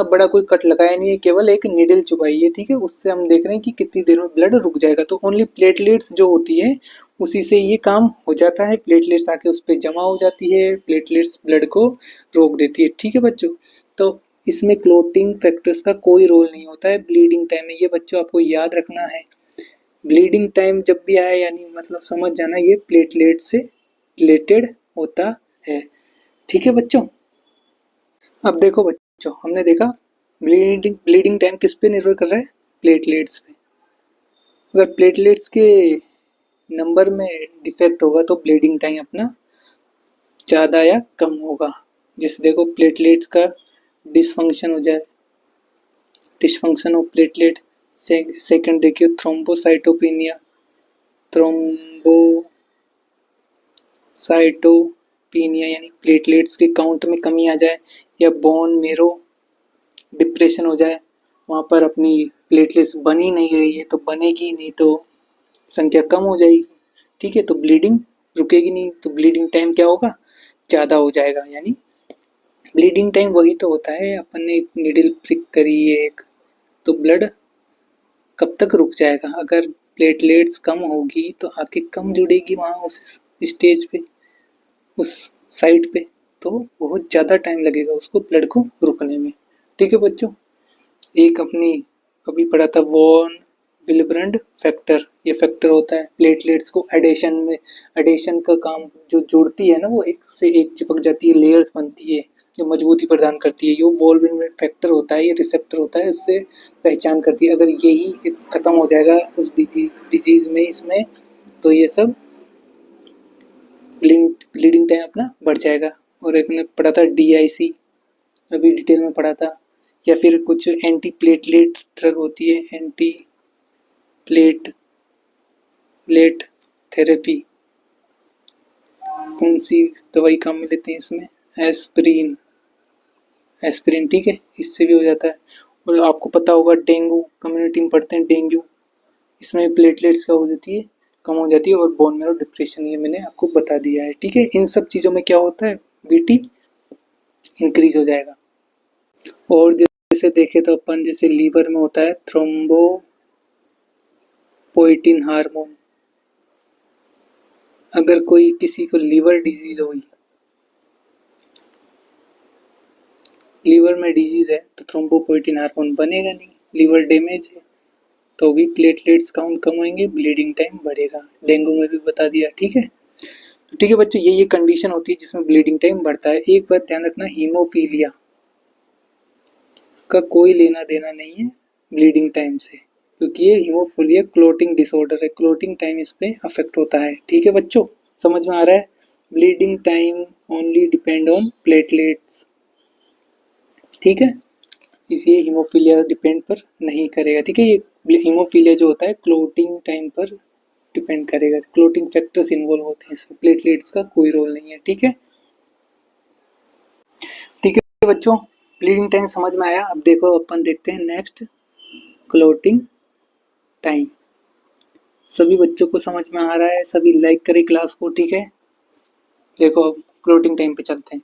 बड़ा कोई कट लगाया नहीं है, केवल एक नीडल चुभाई है, ठीक है, उससे हम देख रहे हैं कि कितनी देर में ब्लड रुक जाएगा। तो ओनली प्लेटलेट्स जो होती है उसी से ये काम हो जाता है, प्लेटलेट्स आके उस पर जमा हो जाती है, प्लेटलेट्स ब्लड को रोक देती है, ठीक है बच्चों। तो इसमें क्लोटिंग फैक्टर्स का कोई रोल नहीं होता है ब्लीडिंग टाइम में, ये बच्चों आपको याद रखना है। ब्लीडिंग टाइम जब भी आए, यानी मतलब समझ जाना ये प्लेटलेट से रिलेटेड होता है, ठीक है बच्चों। अब देखो बच्चों, हमने देखा ब्लीडिंग टाइम किस पे निर्भर कर रहा है, प्लेटलेट्स पे। अगर प्लेटलेट्स के नंबर में डिफेक्ट होगा तो ब्लीडिंग टाइम अपना ज़्यादा या कम होगा। जैसे देखो प्लेटलेट्स का डिसफंक्शन हो जाए, डिसफंक्शन ऑफ प्लेटलेट। सेकंड देखिए थ्रोम्बोसाइटोपेनिया, थ्रोम्बोसाइटोपेनिया यानी प्लेटलेट्स के काउंट में कमी आ जाए, या बोन मेरो डिप्रेशन हो जाए, वहाँ पर अपनी प्लेटलेट्स बन ही नहीं रही है तो बनेगी नहीं, तो संख्या कम हो जाएगी, ठीक है, तो ब्लीडिंग रुकेगी नहीं, तो ब्लीडिंग टाइम क्या होगा, ज़्यादा हो जाएगा। यानी ब्लीडिंग टाइम वही तो होता है, अपन ने नीडल प्रिक करी है एक, तो ब्लड कब तक रुक जाएगा, अगर प्लेटलेट्स कम होगी तो आके कम जुड़ेगी वहाँ उस स्टेज पे, उस साइड पे, तो बहुत ज़्यादा टाइम लगेगा उसको ब्लड को रुकने में, ठीक है बच्चों। एक अपनी अभी पढ़ा था वॉन विल्ब्रेंड फैक्टर, ये फैक्टर होता है प्लेटलेट्स को एडेशन में, एडेशन का काम, जो जोड़ती है ना, वो एक से एक चिपक जाती है, लेयर्स बनती है जो मजबूती प्रदान करती है, ये वॉल विल्ब्रेंड फैक्टर होता है, ये रिसेप्टर होता है, इससे पहचान करती है। अगर यही खत्म हो जाएगा उस डिजीज में, इसमें, तो ये सब ब्लीडिंग टाइम अपना बढ़ जाएगा। और एक ने पढ़ा था DIC, अभी डिटेल में पढ़ा था, या फिर कुछ एंटी प्लेटलेट ड्रग होती है, एंटी प्लेटलेट थेरेपी, कौन सी दवाई काम में लेते हैं इसमें, एस्पिरिन, एस्पिरिन, ठीक है, इससे भी हो जाता है। और आपको पता होगा डेंगू, कम्युनिटी में पढ़ते हैं डेंगू, इसमें प्लेटलेट्स क्या हो जाती है, कम हो जाती है, और बोन मेरो डिप्रेशन, ये मैंने आपको बता दिया है, ठीक है। इन सब चीज़ों में क्या होता है, BT इंक्रीज हो जाएगा। और जैसे देखे तो अपन, जैसे लीवर में होता है थ्रोम्बोपोएटिन हार्मोन, अगर कोई किसी को लीवर डिजीज हुई, लीवर में डिजीज है तो थ्रोम्बोपोएटिन हार्मोन बनेगा नहीं, लीवर डैमेज है तो भी प्लेटलेट्स काउंट कम होंगे, ब्लीडिंग टाइम बढ़ेगा, डेंगू में भी बता दिया, ठीक है। तो ठीक है बच्चों, ये कंडीशन होती है जिसमें ब्लीडिंग टाइम बढ़ता है। एक बात ध्यान रखना, हीमोफीलिया का कोई लेना देना नहीं है ब्लीडिंग टाइम से, क्योंकि ये हीमोफीलिया क्लोटिंग डिसऑर्डर है, क्लोटिंग टाइम इस पे अफेक्ट होता है, ठीक है बच्चों, समझ में आ रहा है। Bleeding time only depend on platelets, ठीक है, इसलिए हीमोफीलिया डिपेंड पर नहीं करेगा, ठीक है। ये हीमोफीलिया जो होता है क्लोटिंग टाइम पर डिपेंड करेगा, क्लोटिंग फैक्टर्स इन्वॉल्व होते हैं इसमें, प्लेटलेट्स का कोई रोल नहीं है, ठीक है। ठीक है बच्चों, ब्लीडिंग टाइम समझ में आया। अब देखो अपन देखते हैं नेक्स्ट, क्लोटिंग टाइम। सभी बच्चों को समझ में आ रहा है, सभी लाइक करें क्लास को, ठीक है। देखो अब क्लोटिंग टाइम पे चलते हैं।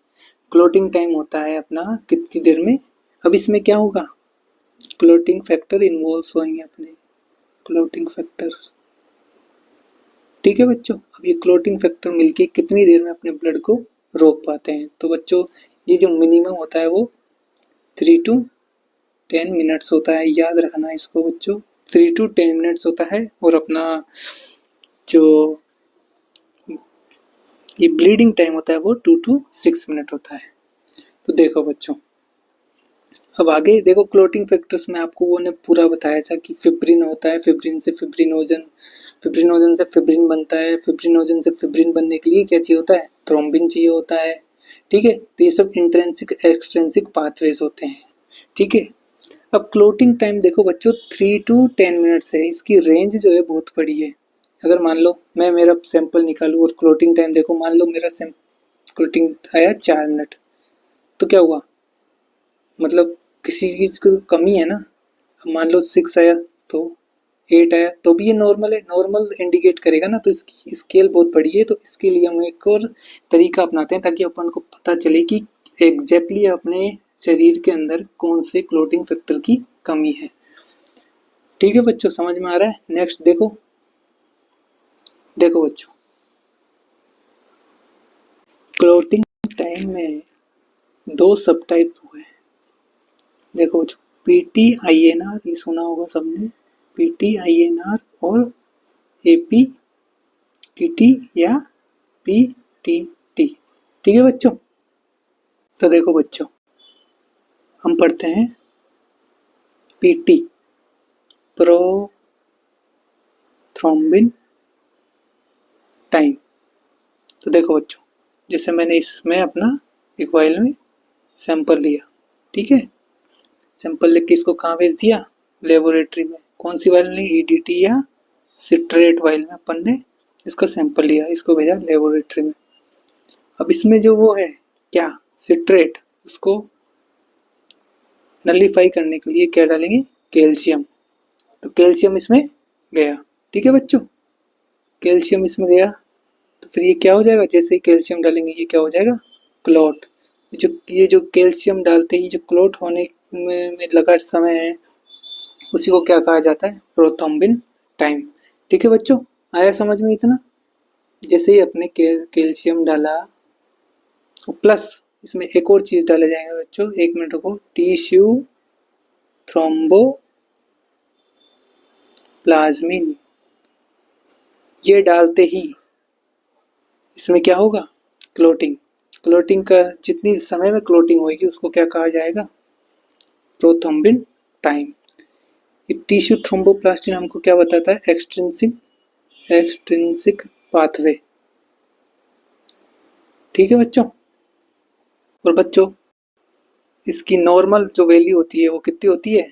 क्लोटिंग टाइम होता है अपना कितनी देर में, अब इसमें क्या होगा, क्लोटिंग फैक्टर इन्वॉल्व होंगे अपने, क्लोटिंग फैक्टर, ठीक है बच्चों। अब ये क्लोटिंग फैक्टर मिलके कितनी देर में अपने ब्लड को रोक पाते हैं, तो बच्चों ये जो मिनिमम होता है वो 3 to 10 मिनट्स होता है, याद रखना इसको बच्चों, 3 to 10 मिनट्स होता है। और अपना जो ये ब्लीडिंग टाइम होता है वो 2 to 6 मिनट होता है। तो देखो बच्चों, अब आगे देखो क्लोटिंग फैक्टर्स में आपको वो ने पूरा बताया था कि फिब्रिन होता है, फिब्रिन से फिब्रिनोजन, फिब्रिनोजन से फिब्रिन बनता है, फिब्रिनोजन से फिब्रिन बनने के लिए क्या चाहिए होता है, थ्रोम्बिन चाहिए होता है, ठीक है। तो ये सब इंट्रिंसिक एक्सट्रिंसिक पाथवेज होते हैं, ठीक है। अब क्लोटिंग टाइम देखो बच्चों 3 to 10 मिनट्स है, इसकी रेंज जो है बहुत बड़ी है। अगर मान लो मैं मेरा सैंपल निकालूँ और क्लोटिंग टाइम देखो, मान लो मेरा क्लोटिंग आया 4 मिनट, तो क्या हुआ, मतलब किसी चीज़ को कमी है ना। अब मान लो 6 आया तो 8 आया तो भी ये नॉर्मल है, नॉर्मल इंडिकेट करेगा ना। तो इसकी स्केल बहुत बड़ी है, तो इसके लिए हम एक और तरीका अपनाते हैं ताकि अपन को पता चले कि एग्जैक्टली अपने शरीर के अंदर कौन से क्लोटिंग फैक्टर की कमी है। ठीक है बच्चों, समझ में आ रहा है। नेक्स्ट देखो, देखो बच्चों क्लोटिंग टाइम में 2 सब टाइप हुए हैं। देखो बच्चों PTINR, ये सुना होगा सबने, PTINR और APTT या PTT। ठीक है बच्चों, तो देखो बच्चों हम पढ़ते हैं PT प्रोथ्रोम्बिन टाइम। तो देखो बच्चों, जैसे मैंने इसमें अपना एक वाइल में सैंपल लिया, ठीक है, सैंपल लेके इसको कहाँ भेज दिया, लेबोरेटरी में। कौन सी वाइल में, EDT या सिट्रेट वाइल में अपन ने इसका सैंपल लिया, इसको भेजा लेबोरेटरी में। अब इसमें जो वो है क्या, सिट्रेट, उसको नलीफाई करने के लिए क्या डालेंगे, कैल्शियम। तो कैल्शियम इसमें गया, ठीक है बच्चों, कैल्शियम इसमें गया तो फिर ये क्या हो जाएगा, जैसे ही कैल्शियम डालेंगे ये क्या हो जाएगा, क्लॉट। ये जो कैल्शियम डालते ही जो क्लॉट होने में लगा समय है, उसी को क्या कहा जाता है, प्रोथ्रोम्बिन टाइम। ठीक है बच्चों, आया समझ में इतना। जैसे ही अपने कैल्शियम डाला प्लस इसमें एक और चीज डाले जाएंगे बच्चों, 1 मिनट को, टिश्यू थ्रोम्बोप्लाज्मिन। ये डालते ही इसमें क्या होगा, क्लोटिंग। क्लोटिंग का जितनी समय में क्लोटिंग होगी उसको क्या कहा जाएगा, प्रोथ्रोम्बिन टाइम। टिश्यू थ्रोम्बोप्लास्टिन हमको क्या बताता है, एक्सट्रिंसिक पाथवे। ठीक है बच्चों, और बच्चों इसकी नॉर्मल जो वैल्यू होती है वो कितनी होती है,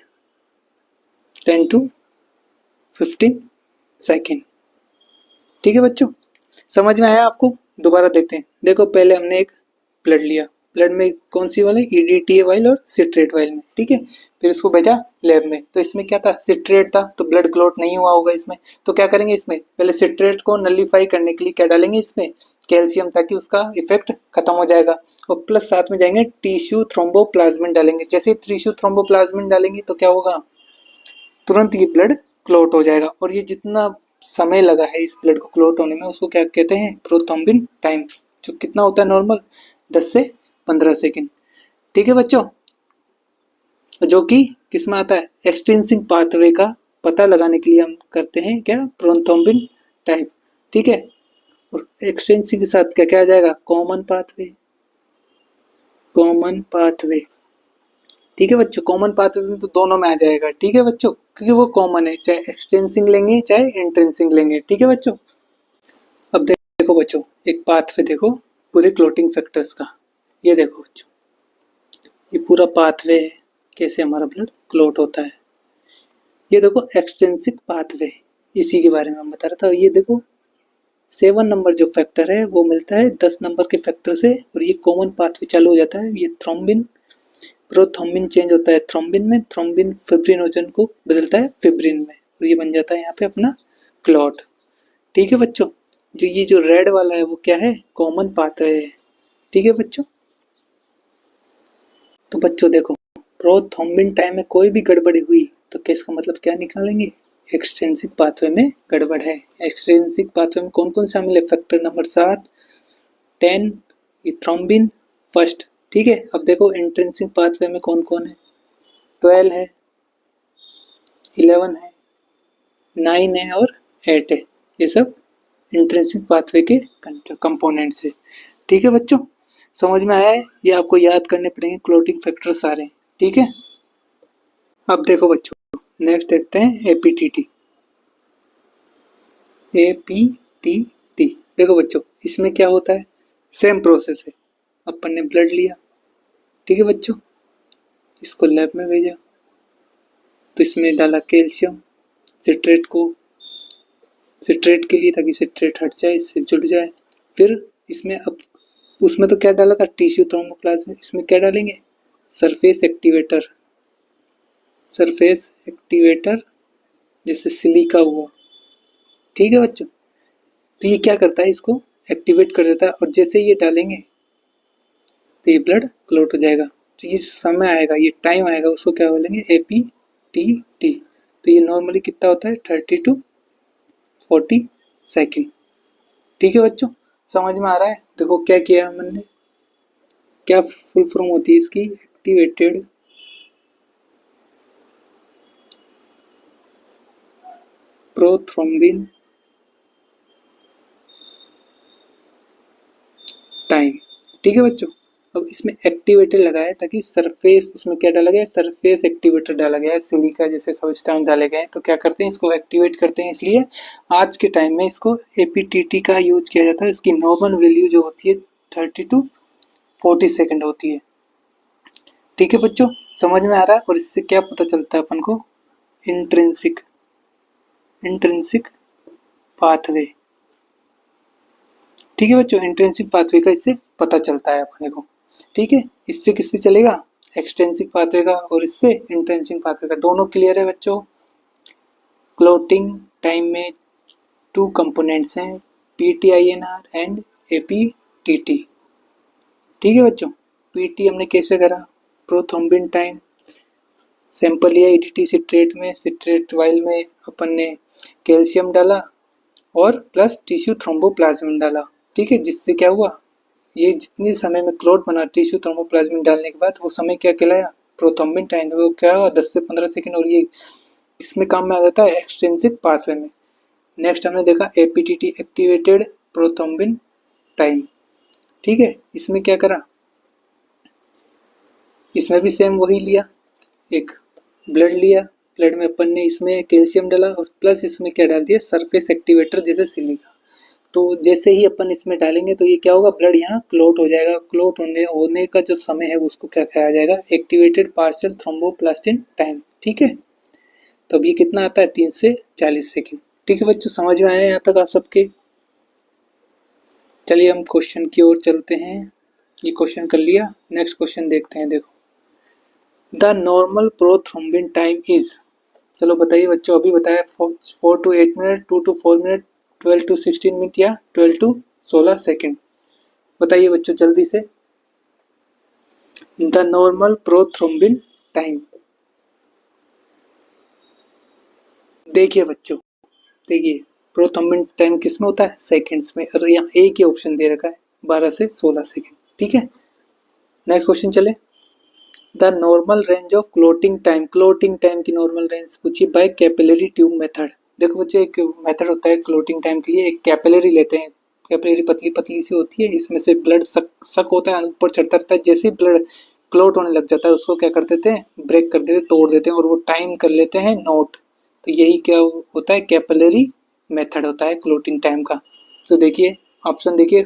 10 to 15 सेकेंड। ठीक है बच्चों, समझ में आया आपको। दोबारा देखते हैं, देखो पहले हमने एक ब्लड लिया, ब्लड में कौन सी वाली, EDTA वाइल और सिट्रेट वाइल में, ठीक है। फिर इसको भेजा लैब में, तो इसमें क्या था, सिट्रेट था, तो ब्लड क्लॉट नहीं हुआ होगा इसमें। तो क्या करेंगे, इसमें पहले सिट्रेट को नलीफाई करने के लिए क्या डालेंगे, इसमें कैल्शियम, ताकि उसका इफेक्ट खत्म हो जाएगा। और प्लस साथ में जाएंगे टिश्यू थ्रोम्बोप्लाज्मिन डालेंगे। जैसे टिश्यू थ्रोम्बोप्लाज्मिन डालेंगे तो क्या होगा, तुरंत ये ब्लड क्लॉट हो जाएगा। और ये जितना समय लगा है इस ब्लड को क्लॉट होने में उसको क्या कहते हैं, प्रोथ्रोम्बिन टाइम, जो कितना होता है नॉर्मल 10 से 15 सेकेंड। ठीक है बच्चों, जो कि किस में आता है, एक्सट्रिंसिक पाथवे का पता लगाने के लिए हम करते हैं क्या, प्रोथ्रोम्बिन टाइप। ठीक है, और एक्सट्रिंसिक के साथ क्या क्या आ जाएगा, कॉमन पाथवे, कॉमन पाथवे। ठीक है बच्चों, कॉमन पाथवे में तो दोनों में आ जाएगा। ठीक है बच्चों, क्योंकि वो कॉमन है, चाहे एक्सटेंसिंग लेंगे चाहे इंट्रेंसिंग लेंगे। ठीक है बच्चों, अब देखो बच्चों एक पाथवे देखो पूरे क्लोटिंग फैक्टर्स का। ये देखो बच्चों, ये पूरा पाथवे है, कैसे हमारा ब्लड क्लोट होता है। ये देखो एक्सटेंसिक पाथवे, इसी के बारे में हम बता रहा था। ये देखो 7 नंबर जो फैक्टर है वो मिलता है 10 नंबर के फैक्टर से, और ये कॉमन पाथवे चालू हो जाता है। ये थ्रोम्बिन, प्रोथ्रोम्बिन चेंज होता है थ्रोम्बिन में, थ्रोम्बिन फिब्रिनोजन को बदलता है फिब्रिन में, और ये बन जाता है यहाँ पे अपना क्लॉट। ठीक है बच्चों, जो ये जो रेड वाला है वो क्या है, कॉमन पाथवे है। ठीक है बच्चों, तो बच्चों देखो प्रोथ्रोम्बिन टाइम में कोई भी गड़बड़ी हुई तो इसका मतलब क्या निकालेंगे, एक्सट्रिंसिक पाथवे में गड़बड़ है। एक्सट्रिंसिक पाथवे में कौन कौन शामिल है, फैक्टर नंबर 7, 10, ये थ्रोम्बिन फर्स्ट। ठीक है, अब देखो इंट्रिंसिक पाथवे में कौन कौन है, 12 है, 11 है, 9 है और 8 है। ये सब इंट्रिंसिक पाथवे के कंपोनेंट्स है। ठीक है बच्चों, समझ में आया है। ये आपको याद करने पड़ेंगे क्लोटिंग फैक्टर सारे। ठीक है, अब देखो बच्चों नेक्स्ट देखते हैं एपीटीटी। एपीटीटी देखो बच्चों, इसमें क्या होता है, सेम प्रोसेस है। अपन ने ब्लड लिया, ठीक है बच्चों, इसको लैब में भेजा, तो इसमें डाला कैल्शियम सिट्रेट को, सिट्रेट के लिए, ताकि सिट्रेट हट जाए, इससे जुड़ जाए। फिर इसमें अब उसमें तो क्या डाला था, टिश्यू थ्रोम्बोप्लाज्म, इसमें क्या डालेंगे, सरफेस एक्टिवेटर, सरफेस एक्टिवेटर जैसे सिलिका हुआ। ठीक है बच्चों, तो ये क्या करता है, इसको एक्टिवेट कर देता है, और जैसे ये डालेंगे तो ये ब्लड क्लॉट हो जाएगा। तो ये समय आएगा, ये टाइम आएगा, उसको क्या बोलेंगे, APTT। तो ये नॉर्मली कितना होता है, 30 to 40 सेकेंड। ठीक है बच्चों, समझ में आ रहा है। देखो क्या किया हमने, क्या फुल फॉर्म होती है इसकी, एक्टिवेटेड प्रोथ्रोम्बिन टाइम। ठीक है बच्चों, अब इसमें एक्टिवेटर लगाया है, ताकि सरफेस, इसमें क्या डाला गया है, सरफेस एक्टिवेटर डाला गया है, सिलिका जैसे सबस्टेंस डाले गए हैं। तो क्या करते हैं, इसको एक्टिवेट करते हैं। इसलिए आज के टाइम में इसको APTT का यूज किया जाता है। इसकी नॉर्मल वैल्यू जो होती है 30 to 40 सेकेंड होती है। ठीक है बच्चों, समझ में आ रहा है। और इससे क्या पता चलता है अपन को, इंट्रिंसिक, इंट्रिंसिक पाथवे। ठीक है बच्चों, इंट्रिंसिक पाथवे का इससे पता चलता है अपने को। ठीक है, इससे किससे चलेगा, एक्सटेंसिव पाथवे का, और इससे इंट्रिंसिक पाथवे का। दोनों क्लियर है बच्चों। क्लॉटिंग टाइम में 2 कंपोनेंट्स हैं, PTINR एंड APTT। ठीक है बच्चों, PT हमने कैसे करा, प्रोथ्रोम्बिन टाइम, सैंपल लिया EDT सिट्रेट में, सिट्रेट वाइल में अपन ने कैल्शियम डाला और प्लस टिश्यू थ्रोम्बोप्लाज्मिन डाला। ठीक है, जिससे क्या हुआ, ये जितने समय में क्लॉट बना टिश्यू थ्रोम्बोप्लाज्मिन डालने के बाद, वो समय क्या कहलाया, प्रोथ्रोम्बिन टाइम। वो क्या हुआ, 10 से 15 सेकंड, और ये इसमें काम में आ जाता है एक्सट्रिंसिक पाथवे में। नेक्स्ट हमने देखा APTT, एक्टिवेटेड प्रोथ्रोम्बिन टाइम। ठीक है, इसमें क्या करा, इसमें भी सेम वही लिया, एक ब्लड लिया, ब्लड में अपन ने इसमें कैल्शियम डाला, और प्लस इसमें क्या डाल दिया, सरफेस एक्टिवेटर जैसे सिलिका। तो जैसे ही अपन इसमें डालेंगे तो ये क्या होगा, ब्लड यहाँ क्लॉट हो जाएगा। क्लॉट होने का जो समय है उसको क्या कहा जाएगा, एक्टिवेटेड पार्शियल थ्रोम्बोप्लास्टिन टाइम। ठीक है, तो अब ये कितना आता है, 3 से 40 सेकेंड। ठीक है बच्चों, समझ में आया यहाँ तक आप सबके। चलिए हम क्वेश्चन की ओर चलते हैं। ये क्वेश्चन कर लिया, नेक्स्ट क्वेश्चन देखते हैं। देखो, the normal prothrombin time is, चलो बताइए बच्चों, अभी बताया 4 to 8 minute, 2 to 4 minute, 12 to 16 minute, या 12 to 16 सेकेंड। बताइए बच्चों जल्दी से, द नॉर्मल प्रोथ्रोम्बिन टाइम। देखिए बच्चों, देखिए प्रोथ्रोम्बिन टाइम किस में होता है, सेकंड्स में, और यहाँ एक ही ऑप्शन दे रखा है 12 से 16 सेकेंड। ठीक है, नेक्स्ट क्वेश्चन चले। The normal range of clotting time, clotting time की नॉर्मल रेंज पूछी बाय कैपिलरी ट्यूब मेथड। देखो बच्चे, एक मेथड होता है क्लोटिंग टाइम के लिए, एक कैपिलरी लेते हैं, कैपिलरी पतली पतली सी होती है, इसमें से ब्लड सक होता है, ऊपर चढ़ता रहता है। जैसे ही ब्लड क्लोट होने लग जाता है, उसको क्या कर देते हैं, ब्रेक कर देते हैं, तोड़ देते हैं, और वो टाइम कर लेते हैं नोट। तो यही क्या होता है, कैपिलरी मेथड होता है क्लोटिंग टाइम का। तो देखिए ऑप्शन देखिए,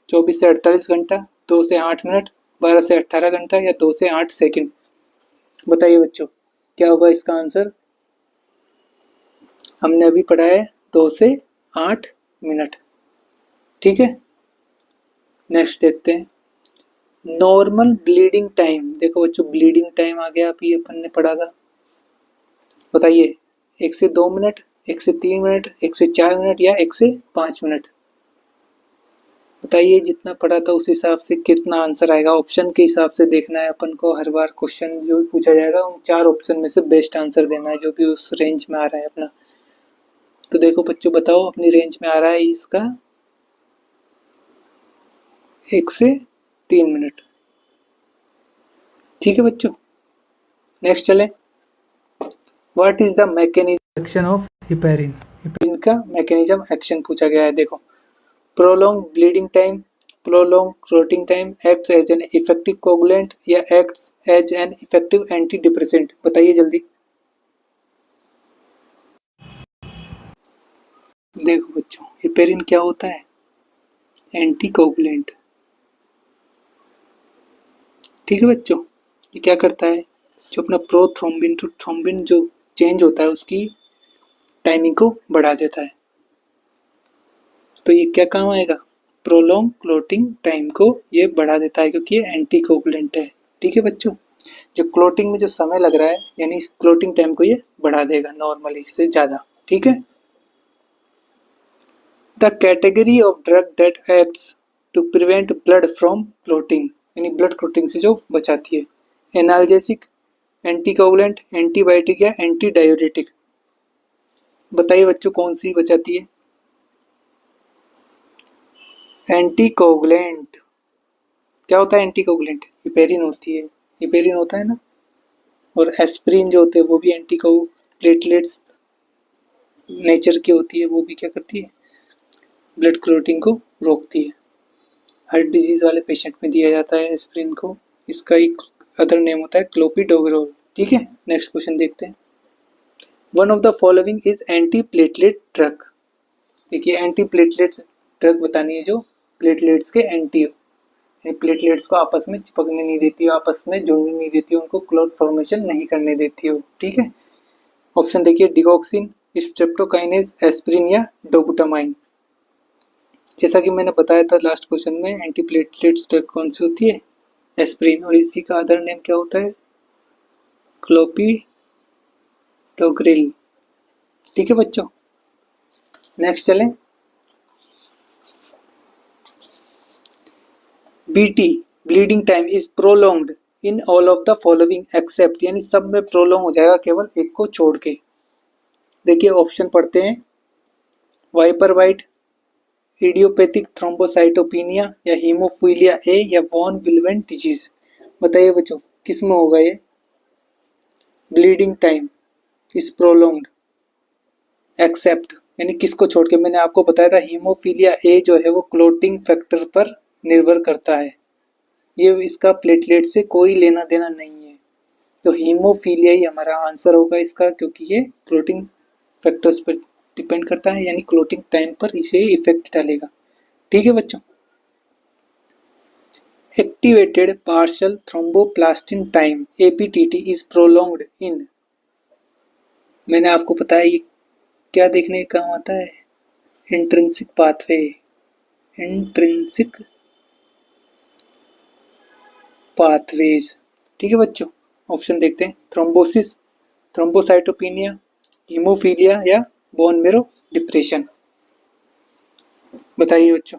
24 से 48 घंटा, 2 से 8 मिनट, 12 से 18 घंटा, या 2 से 8 सेकंड। बताइए बच्चों क्या होगा इसका आंसर। हमने अभी पढ़ा है 2 से 8 मिनट। ठीक है, नेक्स्ट देखते हैं, नॉर्मल ब्लीडिंग टाइम। देखो बच्चों, ब्लीडिंग टाइम आ गया, अभी अपन ने पढ़ा था। बताइए, 1 से 2 मिनट, 1 से 3 मिनट, 1 से 4 मिनट, या 1 से 5 मिनट। बताइए, जितना पढ़ा था उस हिसाब से कितना आंसर आएगा। ऑप्शन के हिसाब से देखना है अपन को, हर बार क्वेश्चन जो भी पूछा जाएगा उन 4 ऑप्शन में से बेस्ट आंसर देना है, जो भी उस रेंज में आ रहा है अपना। तो देखो बच्चों, बताओ अपनी रेंज में आ रहा है इसका 1 से 3 मिनट। ठीक है बच्चों, नेक्स्ट चले। What is the mechanism action of heparin, heparin का मैकेनिज्म एक्शन पूछा गया है। देखो, prolong bleeding time, prolong clotting time, acts as an effective coagulant, या acts as an effective antidepressant. बताइए जल्दी। देखो बच्चों, हिपेरिन क्या होता है, एंटी कोगुलेंट। ठीक है बच्चों, ये क्या करता है, जो अपना प्रोथ्रोम्बिन, तो थ्रोम्बिन जो चेंज होता है उसकी टाइमिंग को बढ़ा देता है। तो ये क्या काम आएगा, प्रोलॉन्ग क्लोटिंग टाइम को ये बढ़ा देता है क्योंकि ये एंटी कोगुलेंट है। ठीक है बच्चों, जो क्लोटिंग में जो समय लग रहा है यानी इस क्लोटिंग टाइम को ये बढ़ा देगा नॉर्मली से ज़्यादा। ठीक है, the category of drug that acts to prevent blood from clotting यानी ब्लड क्लोटिंग से जो बचाती है, एनाल्जेसिक, एंटीकोगुलेंट, एंटीबायोटिक या एंटी डायूरेटिक। बताइए बच्चों कौन सी बचाती है? एंटीकोगुलेंट। क्या होता है एंटीकोगुलेंट? हिपेरिन होती है, हिपेरिन होता है ना, और एस्प्रिन जो होते हैं वो भी एंटीकोप्लेटलेट्स नेचर की होती है, वो भी क्या करती है, ब्लड क्लोटिंग को रोकती है। हार्ट डिजीज वाले पेशेंट में दिया जाता है एस्प्रिन को, इसका एक अदर नेम होता है क्लोपिडोग्रेल। ठीक है, नेक्स्ट क्वेश्चन देखते हैं। One of the following is anti platelet drug. देखिए एंटी प्लेटलेट्स ड्रग बतानी है जो प्लेटलेट्स के एंटी हो, प्लेटलेट्स को आपस में चिपकने नहीं देती हो, आपस में जुड़ने नहीं देती हो, उनको क्लॉट फॉर्मेशन नहीं करने देती हो। ठीक है, ऑप्शन देखिए, डिगॉक्सिन, स्ट्रेप्टोकाइनेज, एस्प्रिन या डोबुटामाइन। जैसा कि मैंने बताया था लास्ट क्वेश्चन में, एंटीप्लेटलेट्स ड्रग कौन सी होती है? एस्प्रिन, और इसी का अदर नेम क्या होता है? क्लोपिडोग्रेल। ठीक है बच्चों, नेक्स्ट चलें। BT bleeding time is prolonged in all of the following except, यानी सब में प्रोलॉन्ग हो जाएगा केवल एक को छोड़ के। देखिए ऑप्शन पढ़ते हैं, वाइपर वाइट, इडियोपैथिक थ्रोम्बोसाइटोपिनिया या हीमोफीलिया ए या वॉन विल्वेन डिजीज। बताइए बच्चों किस में होगा ये? Bleeding time is prolonged except यानी किसको छोड़ के? मैंने आपको बताया था हीमोफीलिया ए जो है वो क्लोटिंग फैक्टर पर निर्भर करता है, ये इसका प्लेटलेट से कोई लेना देना नहीं है। तो हीमोफीलिया ही हमारा आंसर होगा इसका, क्योंकि ये क्लोटिंग फैक्टर्स पर डिपेंड करता है, यानी क्लोटिंग टाइम पर इसे इफेक्ट डालेगा। ठीक है बच्चों, activated partial thromboplastin time APTT is prolonged in. मैंने आपको बताया ये क्या देखने का काम आता है? Intrinsic pathway, intrinsic pathways. ठीक है बच्चों, ऑप्शन देखते हैं, थ्रोम्बोसिस, थ्रोम्बोसाइटोपिनिया, हीमोफीलिया या बोन मेरो डिप्रेशन। बताइए बच्चों।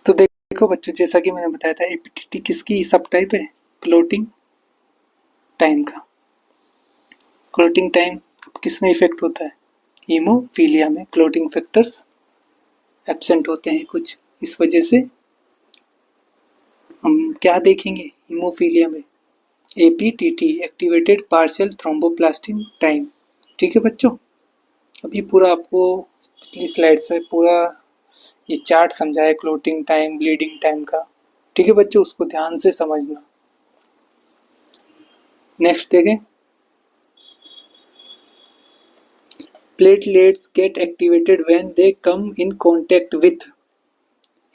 तो देखो बच्चों, जैसा कि मैंने बताया था एपीटीटी किसकी सब टाइप है? क्लोटिंग टाइम का। क्लोटिंग टाइम किस में इफेक्ट होता है? हीमोफीलिया में क्लोटिंग फैक्टर्स एब्सेंट होते हैं कुछ, इस वजह से हम क्या देखेंगे हीमोफीलिया में? APTT, activated partial thromboplastin time. ठीक है बच्चों, अभी पूरा आपको पिछली स्लाइड्स में पूरा ये चार्ट समझा है क्लोटिंग टाइम, ब्लीडिंग टाइम का। ठीक है बच्चों, उसको ध्यान से समझना। नेक्स्ट देखें, platelets get activated when they come in contact with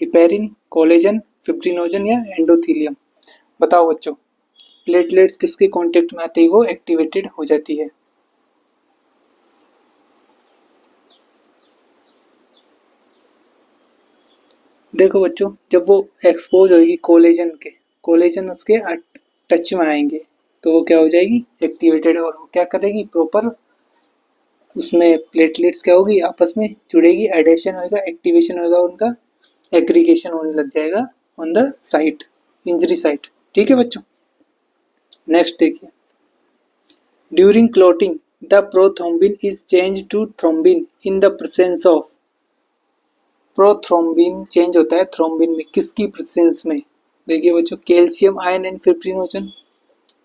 heparin, collagen, fibrinogen या एंडोथेलियम। बताओ बच्चों, प्लेटलेट्स किसके कांटेक्ट में आते ही वो एक्टिवेटेड हो जाती है? देखो बच्चों, जब वो एक्सपोज होगी कोलेजन के, कोलेजन उसके टच में आएंगे तो वो क्या हो जाएगी? एक्टिवेटेड, और वो क्या करेगी? प्रॉपर उसमें प्लेटलेट्स क्या होगी? आपस में जुड़ेगी, एडेशन होगा, एक्टिवेशन होगा, उनका एग्रीगेशन होने लग जाएगा on the site, injury site. ठीक है बच्चों, नेक्स्ट देखिए, during clotting the prothrombin is change to thrombin in the presence of. Prothrombin change होता है थ्रोम्बिन में, किसकी प्रेजेंस में? देखिए बच्चों, calcium ion and fibrinogen,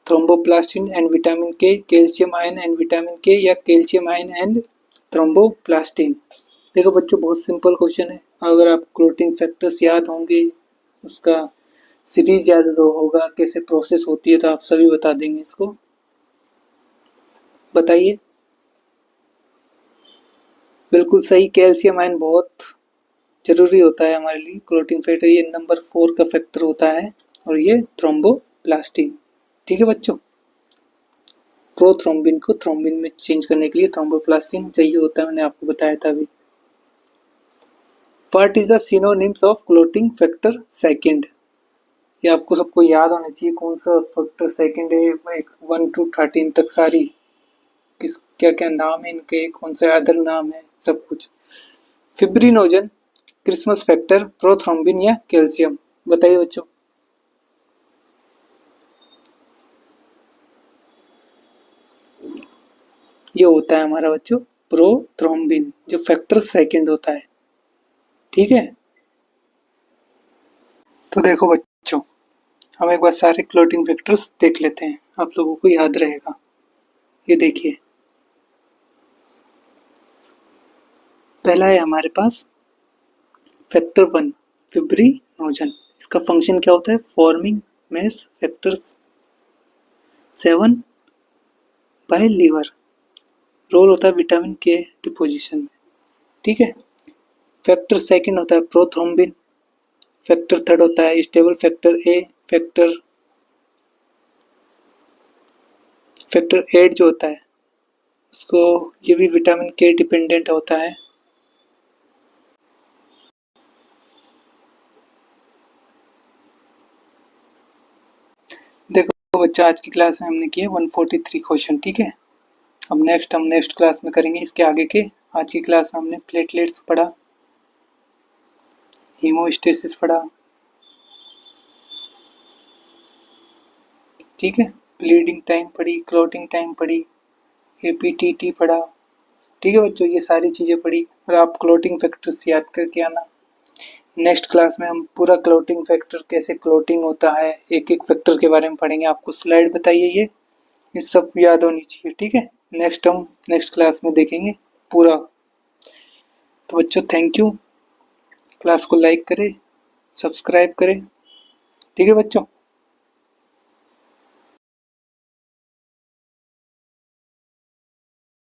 thromboplastin and vitamin K, calcium ion and vitamin K या कैल्शियम आयन एंड थ्रोम्बोप्लास्टिन। देखो बच्चों, बहुत सिंपल क्वेश्चन है, अगर आप क्लोटिंग फैक्टर्स याद होंगे, उसका सीरीज याद होगा, कैसे प्रोसेस होती है, तो आप सभी बता देंगे इसको। बताइए। बिल्कुल सही, कैल्शियम आयन बहुत जरूरी होता है हमारे लिए क्लोटिंग फैक्टर, ये नंबर 4 का फैक्टर होता है, और ये थ्रोम्बोप्लास्टिन। ठीक है बच्चों, प्रोथ्रोम्बिन को थ्रोम्बिन में चेंज करने के लिए थ्रोम्बोप्लास्टिन चाहिए होता है, मैंने आपको बताया था अभी। What is the synonyms of clotting factor second? ये आपको सबको याद होना चाहिए, कौन सा फैक्टर सेकंड है, 1 to 13 तक सारी किस क्या क्या नाम है इनके, कौन से अदर नाम है, सब कुछ। फिब्रिनोजन, क्रिसमस फैक्टर, प्रोथ्रोम्बिन या कैल्शियम, बताइए बच्चों। ये होता है हमारा बच्चों प्रोथ्रोम्बिन, जो फैक्टर सेकंड होता है, ठीक है। तो देखो बच्चों, हम एक बार सारे क्लोटिंग फैक्टर्स देख लेते हैं, आप लोगों को याद रहेगा। ये देखिए, पहला है हमारे पास फैक्टर 1 फिब्रिनोजन। इसका फंक्शन क्या होता है? Forming mass factor 7 by liver. Role होता है विटामिन के डिपोजिशन में, ठीक है। फैक्टर सेकंड होता है प्रोथ्रोम्बिन। फैक्टर थर्ड होता है स्टेबल फैक्टर ए। फैक्टर 8 जो होता है उसको, ये भी विटामिन के डिपेंडेंट होता है। देखो बच्चा, आज की क्लास में हमने किए 143 क्वेश्चन, ठीक है। अब हम नेक्स्ट क्लास में करेंगे इसके आगे के। आज की क्लास में हमने प्लेटलेट्स पढ़ा, हीमोस्टेसिस पढ़ा, ठीक है। ब्लीडिंग टाइम पढ़ी, क्लोटिंग टाइम पढ़ी, एपीटीटी पढ़ा, ठीक है बच्चों। ये सारी चीज़ें पढ़ी और आप क्लोटिंग फैक्टर्स याद करके आना। नेक्स्ट क्लास में हम पूरा क्लोटिंग फैक्टर, कैसे क्लोटिंग होता है, एक एक फैक्टर के बारे में पढ़ेंगे। आपको स्लाइड बताइए, ये सब याद होनी चाहिए, ठीक है। हम नेक्स्ट क्लास में देखेंगे पूरा। तो बच्चों थैंक यू, क्लास को लाइक करें, सब्सक्राइब करें, ठीक है बच्चों।